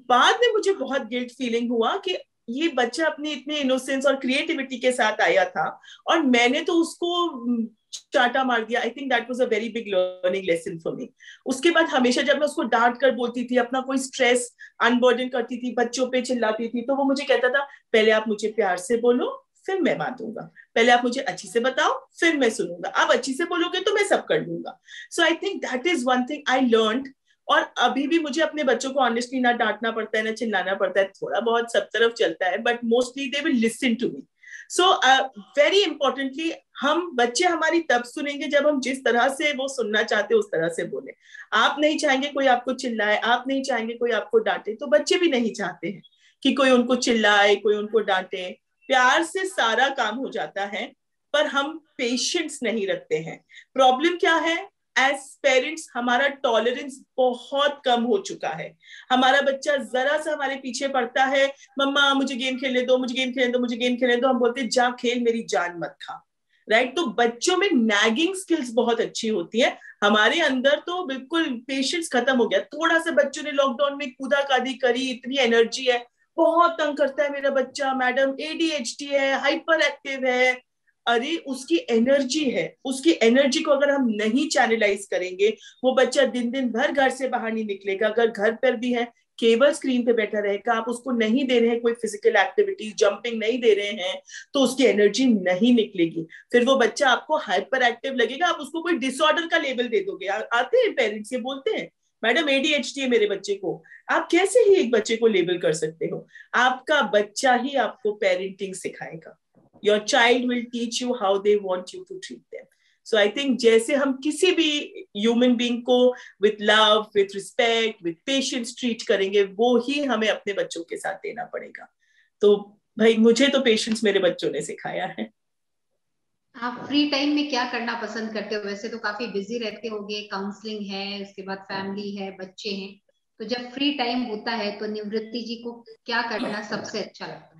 बाद में मुझे बहुत गिल्ट फीलिंग हुआ कि ये बच्चा अपनी इतने इनोसेंस और क्रिएटिविटी के साथ आया था और मैंने तो उसको चाटा मार दिया। आई think that was a very big learning lesson for me. उसके बाद हमेशा जब मैं उसको डांट कर बोलती थी, अपना कोई स्ट्रेस अनबर्डन करती थी, बच्चों पे चिल्लाती थी, तो वो मुझे कहता था पहले आप मुझे प्यार से बोलो फिर मैं मानूंगा, पहले आप मुझे अच्छी से बताओ फिर मैं सुनूंगा, आप अच्छी से बोलोगे तो मैं सब कर लूंगा। So I think that is one thing I learned. और अभी भी मुझे अपने बच्चों को ऑनेस्टली ना डांटना पड़ता है ना चिल्लाना पड़ता है, थोड़ा बहुत सब तरफ चलता है, but mostly they will listen to me. So very importantly, हम बच्चे हमारी तब सुनेंगे जब हम जिस तरह से वो सुनना चाहते हैं उस तरह से बोले। आप नहीं चाहेंगे कोई आपको चिल्लाए, आप नहीं चाहेंगे कोई आपको डांटे, तो बच्चे भी नहीं चाहते हैं कि कोई उनको चिल्लाए, कोई उनको डांटे। प्यार से सारा काम हो जाता है, पर हम पेशेंस नहीं रखते हैं। प्रॉब्लम क्या है? एज पेरेंट्स हमारा टॉलरेंस बहुत कम हो चुका है। हमारा बच्चा जरा सा हमारे पीछे पड़ता है, मम्मा मुझे गेम खेलने दो, मुझे गेम खेलने दो, मुझे गेम खेलने दो, हम बोलते जा खेल, मेरी जान मत खा। राइट? तो बच्चों में नैगिंग स्किल्स बहुत अच्छी होती है। हमारे अंदर तो बिल्कुल पेशेंस खत्म हो गया। थोड़ा सा बच्चों ने लॉकडाउन में कूदा कादी करी, इतनी एनर्जी है, बहुत तंग करता है मेरा बच्चा, मैडम एडीएचडी है, हाइपर एक्टिव है। अरे उसकी एनर्जी है, उसकी एनर्जी को अगर हम नहीं चैनलाइज करेंगे, वो बच्चा दिन दिन भर घर से बाहर नहीं निकलेगा। अगर घर पर भी है केवल स्क्रीन पे बैठा रहेगा, आप उसको नहीं दे रहे हैं कोई फिजिकल एक्टिविटीज, जंपिंग नहीं दे रहे हैं, तो उसकी एनर्जी नहीं निकलेगी। फिर वो बच्चा आपको हाइपर एक्टिव लगेगा, आप उसको कोई डिसऑर्डर का लेबल दे दोगे। आते हैं पेरेंट्स ये बोलते हैं मैडम एडीएचडी है मेरे बच्चे को। आप कैसे ही एक बच्चे को लेबल कर सकते हो? आपका बच्चा ही आपको पेरेंटिंग सिखाएगा। Your child will teach you how they want you to treat them. So I think जैसे हम किसी भी ह्यूमन बीइंग को with love, with respect, with patience treat करेंगे, वो ही हमें अपने बच्चों के साथ देना पड़ेगा। तो भाई मुझे तो पेशेंस मेरे बच्चों ने सिखाया है। आप फ्री टाइम में क्या करना पसंद करते हो? वैसे तो काफी बिजी रहते होगे, काउंसलिंग है, उसके बाद फैमिली है, बच्चे हैं, तो जब फ्री टाइम होता है तो निवृत्ति जी को क्या करना सबसे अच्छा लगता है?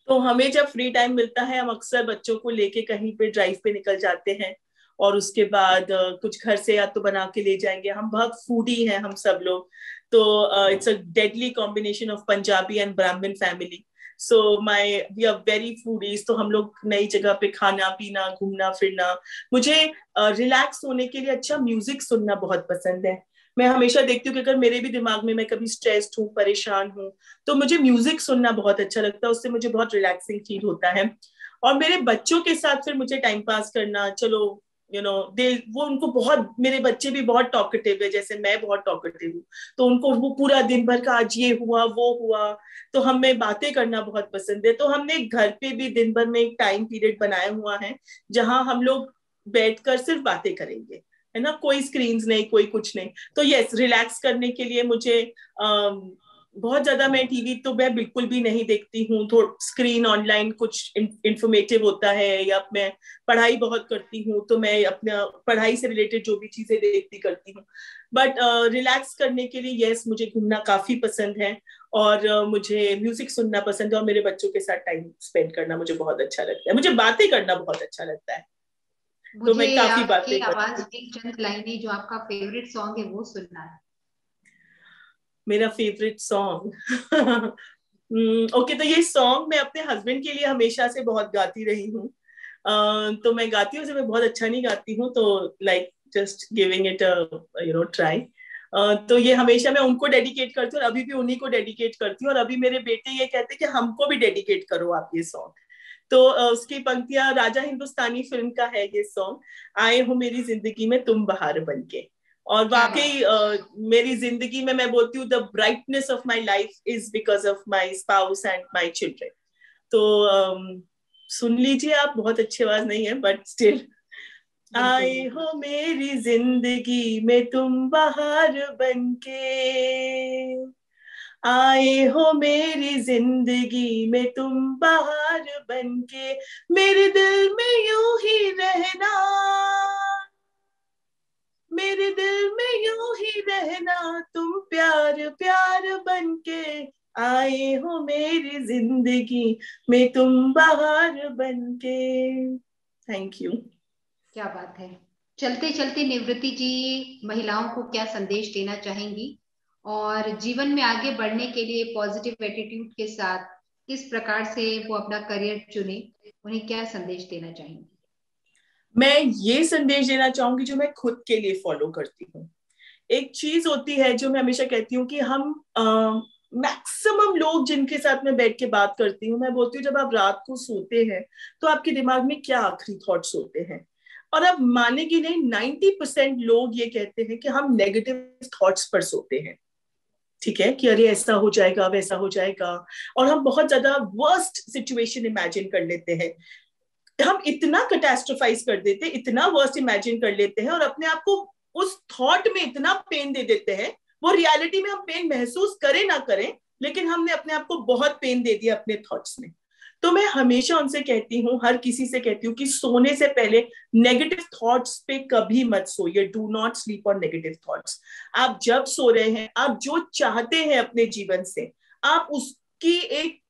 तो हमें जब फ्री टाइम मिलता है हम अक्सर बच्चों को लेके कहीं पे ड्राइव पे निकल जाते हैं, और उसके बाद कुछ घर से या तो बना के ले जाएंगे। हम बहुत फूडी हैं हम सब लोग, तो it's a deadly combination of Punjabi and Brahmin family. So we are very foodies, तो हम लोग नई जगह पे खाना पीना घूमना फिरना। मुझे रिलैक्स होने के लिए अच्छा म्यूजिक सुनना बहुत पसंद है। मैं हमेशा देखती हूँ कि अगर मेरे भी दिमाग में मैं कभी स्ट्रेस्ड हूँ परेशान हूँ तो मुझे म्यूजिक सुनना बहुत अच्छा लगता है, उससे मुझे बहुत रिलैक्सिंग फील होता है। और मेरे बच्चों के साथ फिर मुझे टाइम पास करना, चलो दे वो उनको बहुत, मेरे बच्चे भी बहुत टॉकेटिव है जैसे मैं बहुत टॉकेटिव हूँ, तो उनको वो पूरा दिन भर का आज ये हुआ वो हुआ, तो हमें बातें करना बहुत पसंद है। तो हमने घर पे भी दिन भर में एक टाइम पीरियड बनाया हुआ है जहां हम लोग बैठकर सिर्फ बातें करेंगे, है ना, कोई स्क्रीन्स नहीं कोई कुछ नहीं। तो यस, रिलैक्स करने के लिए मुझे बहुत ज्यादा, मैं टीवी तो मैं बिल्कुल भी नहीं देखती हूँ, थोड़ा स्क्रीन ऑनलाइन कुछ इंफॉर्मेटिव होता है, या मैं पढ़ाई बहुत करती हूँ तो मैं अपना पढ़ाई से रिलेटेड जो भी चीजें देखती करती हूँ। बट रिलैक्स करने के लिए यस, मुझे घूमना काफी पसंद है, और मुझे म्यूजिक सुनना पसंद है, और मेरे बच्चों के साथ टाइम स्पेंड करना मुझे बहुत अच्छा लगता है, मुझे बातें करना बहुत अच्छा लगता है, तो मुझे मैं काफी आपकी बातें करती आवाज हूँ। की चंद लाइनें जो आपका फेवरेट सॉन्ग है वो सुनना है। मेरा फेवरेट सॉन्ग ओके, तो ये सॉन्ग मैं अपने हस्बैंड के लिए हमेशा से बहुत गाती रही हूँ। तो मैं गाती हूँ, मैं बहुत अच्छा नहीं गाती हूँ, तो like just giving it try. तो ये हमेशा मैं उनको डेडिकेट करती हूँ, और अभी भी उन्हीं को डेडिकेट करती हूँ, और अभी मेरे बेटे ये कहते हैं कि हमको भी डेडिकेट करो आप ये सॉन्ग। तो उसकी पंक्तियां राजा हिंदुस्तानी फिल्म का है ये सॉन्ग, आए हो मेरी जिंदगी में तुम बहार बनके। और क्या बात वाकई मेरी जिंदगी में मैं बोलती हूँ the brightness of my life is because of my spouse and my children. तो सुन लीजिए आप, बहुत अच्छी आवाज नहीं है बट स्टिल। बिल्कुल आए बिल्कुल। हो मेरी जिंदगी में तुम बहार बनके, आए हो मेरी जिंदगी में तुम बहार बनके, मेरे दिल में यूं ही रहना, मेरे दिल में यूं ही रहना, तुम प्यार प्यार बनके, आए हो मेरी जिंदगी में तुम बहार बनके। Thank you. क्या बात है। चलते चलते निवृत्ति जी महिलाओं को क्या संदेश देना चाहेंगी, और जीवन में आगे बढ़ने के लिए पॉजिटिव एटीट्यूड के साथ किस प्रकार से वो अपना करियर चुने, उन्हें क्या संदेश देना चाहेंगी? मैं ये संदेश देना चाहूंगी जो मैं खुद के लिए फॉलो करती हूँ। एक चीज होती है जो मैं हमेशा कहती हूँ कि हम मैक्सिमम लोग जिनके साथ मैं बैठ के बात करती हूँ, मैं बोलती हूँ जब आप रात को सोते हैं तो आपके दिमाग में क्या आखिरी थॉट्स होते हैं। और अब माने कि नहीं, 90% लोग ये कहते हैं कि हम नेगेटिव थॉट्स पर सोते हैं। ठीक है कि अरे ऐसा हो जाएगा वैसा हो जाएगा, और हम बहुत ज्यादा वर्स्ट सिचुएशन इमेजिन कर लेते हैं, हम इतना कैटास्ट्रोफाइज कर देते हैं, इतना वर्स्ट इमेजिन कर लेते हैं, और अपने आप को उस थॉट में इतना पेन दे देते हैं, वो रियलिटी में हम पेन महसूस करें ना करें, लेकिन हमने अपने आप को बहुत पेन दे दिया अपने थॉट्स में। तो मैं हमेशा उनसे कहती हूँ, हर किसी से कहती हूँ कि सोने से पहले नेगेटिव थॉट्स पे कभी मत सोइए, do not sleep on negative thoughts. आप जब सो रहे हैं, आप जो चाहते हैं अपने जीवन से, आप उसकी एक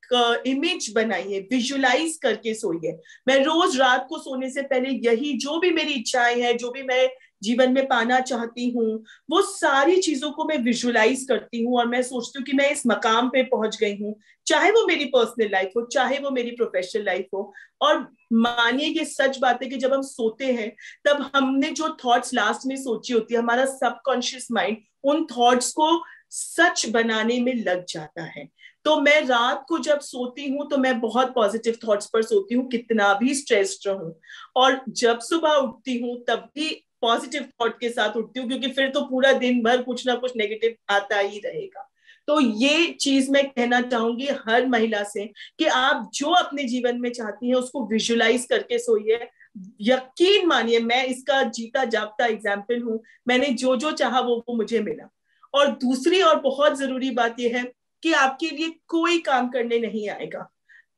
इमेज बनाइए, विजुलाइज करके सोइए। मैं रोज रात को सोने से पहले यही, जो भी मेरी इच्छाएं हैं, जो भी मैं जीवन में पाना चाहती हूँ, वो सारी चीजों को मैं विजुलाइज करती हूँ, और मैं सोचती हूँ कि मैं इस मकाम पे पहुंच गई हूँ, चाहे वो मेरी पर्सनल लाइफ हो चाहे वो मेरी प्रोफेशनल लाइफ हो। और मानिए ये सच बात है कि जब हम सोते हैं तब हमने जो थॉट्स लास्ट में सोची होती है, हमारा सबकॉन्शियस माइंड उन थॉट्स को सच बनाने में लग जाता है। तो मैं रात को जब सोती हूँ तो मैं बहुत पॉजिटिव थॉट्स पर सोती हूँ, कितना भी स्ट्रेस्ड रहूं, और जब सुबह उठती हूँ तब भी पॉजिटिव थॉट के साथ उठती हूँ, क्योंकि फिर तो पूरा दिन भर कुछ ना कुछ नेगेटिव आता ही रहेगा। तो ये चीज मैं कहना चाहूंगी हर महिला से कि आप जो अपने जीवन में चाहती हैं उसको विजुलाइज करके सोइए। यकीन मानिए, मैं इसका जीता जागता एग्जाम्पल हूं, मैंने जो जो चाहा वो मुझे मिला। और दूसरी और बहुत जरूरी बात यह है कि आपके लिए कोई काम करने नहीं आएगा।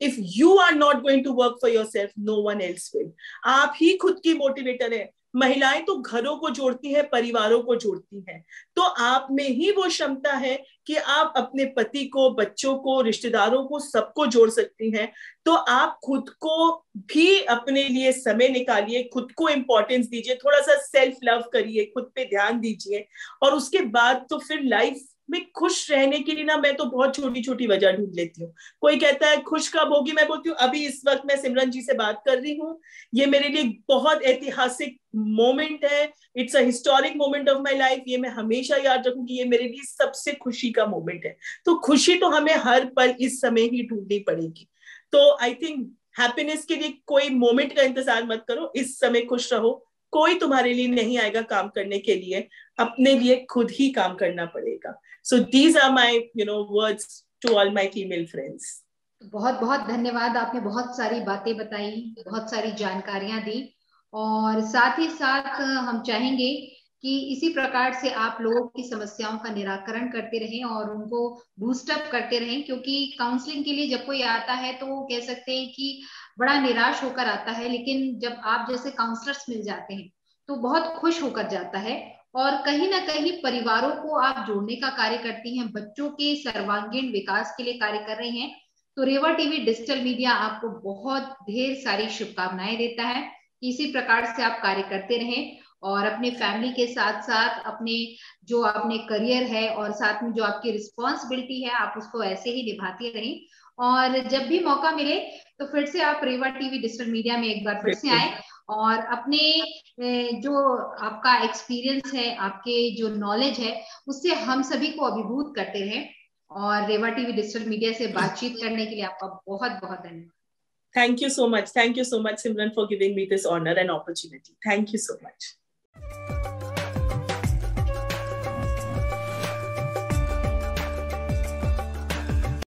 If you are not going to work for yourself, no one else will. आप ही खुद की मोटिवेटर है। महिलाएं तो घरों को जोड़ती हैं, परिवारों को जोड़ती हैं, तो आप में ही वो क्षमता है कि आप अपने पति को, बच्चों को, रिश्तेदारों को, सबको जोड़ सकती हैं। तो आप खुद को भी अपने लिए समय निकालिए, खुद को इंपॉर्टेंस दीजिए, थोड़ा सा सेल्फ लव करिए, खुद पे ध्यान दीजिए, और उसके बाद तो फिर लाइफ मैं खुश रहने के लिए ना मैं तो बहुत छोटी छोटी वजह ढूंढ लेती हूँ। कोई कहता है खुश कब होगी, मैं बोलती हूँ अभी इस वक्त मैं सिमरन जी से बात कर रही हूँ, ये मेरे लिए बहुत ऐतिहासिक मोमेंट है, it's a historic moment of my life, ये मैं हमेशा याद रखूंगी, ये मेरे लिए सबसे खुशी का मोमेंट है। तो खुशी तो हमें हर पल इस समय ही ढूंढनी पड़ेगी। तो आई थिंक हैप्पीनेस के लिए कोई मोमेंट का इंतजार मत करो, इस समय खुश रहो। कोई तुम्हारे लिए नहीं आएगा काम करने के लिए, अपने लिए खुद ही काम करना पड़ेगा। So these are my words to all my female friends. बहुत बहुत धन्यवाद, आपने बहुत सारी बातें बताई, बहुत सारी जानकारियां दी, और साथ ही साथ हम चाहेंगे कि इसी प्रकार से आप लोगों की समस्याओं का निराकरण करते रहें और उनको बूस्ट अप करते रहें, क्योंकि काउंसलिंग के लिए जब कोई आता है तो वो कह सकते हैं कि बड़ा निराश होकर आता है, लेकिन जब आप जैसे काउंसलर्स मिल जाते हैं तो बहुत खुश होकर जाता है। और कहीं ना कहीं परिवारों को आप जोड़ने का कार्य करती हैं, बच्चों के सर्वांगीण विकास के लिए कार्य कर रहे हैं। तो रेवा टीवी डिजिटल मीडिया आपको बहुत ढेर सारी शुभकामनाएं देता है। इसी प्रकार से आप कार्य करते रहें और अपने फैमिली के साथ साथ अपने जो अपने करियर है और साथ में जो आपकी रिस्पॉन्सिबिलिटी है आप उसको ऐसे ही निभाते रहें। और जब भी मौका मिले तो फिर से आप रेवा टीवी डिजिटल मीडिया में एक बार फिर से आए और अपने जो आपका एक्सपीरियंस है, आपके जो नॉलेज है, उससे हम सभी को अभिभूत करते रहें। और रेवा टीवी डिजिटल मीडिया से बातचीत करने के लिए आपका बहुत बहुत धन्यवाद। Thank you so much. Thank you so much, Simran, for giving me this honor and opportunity. Thank you so much.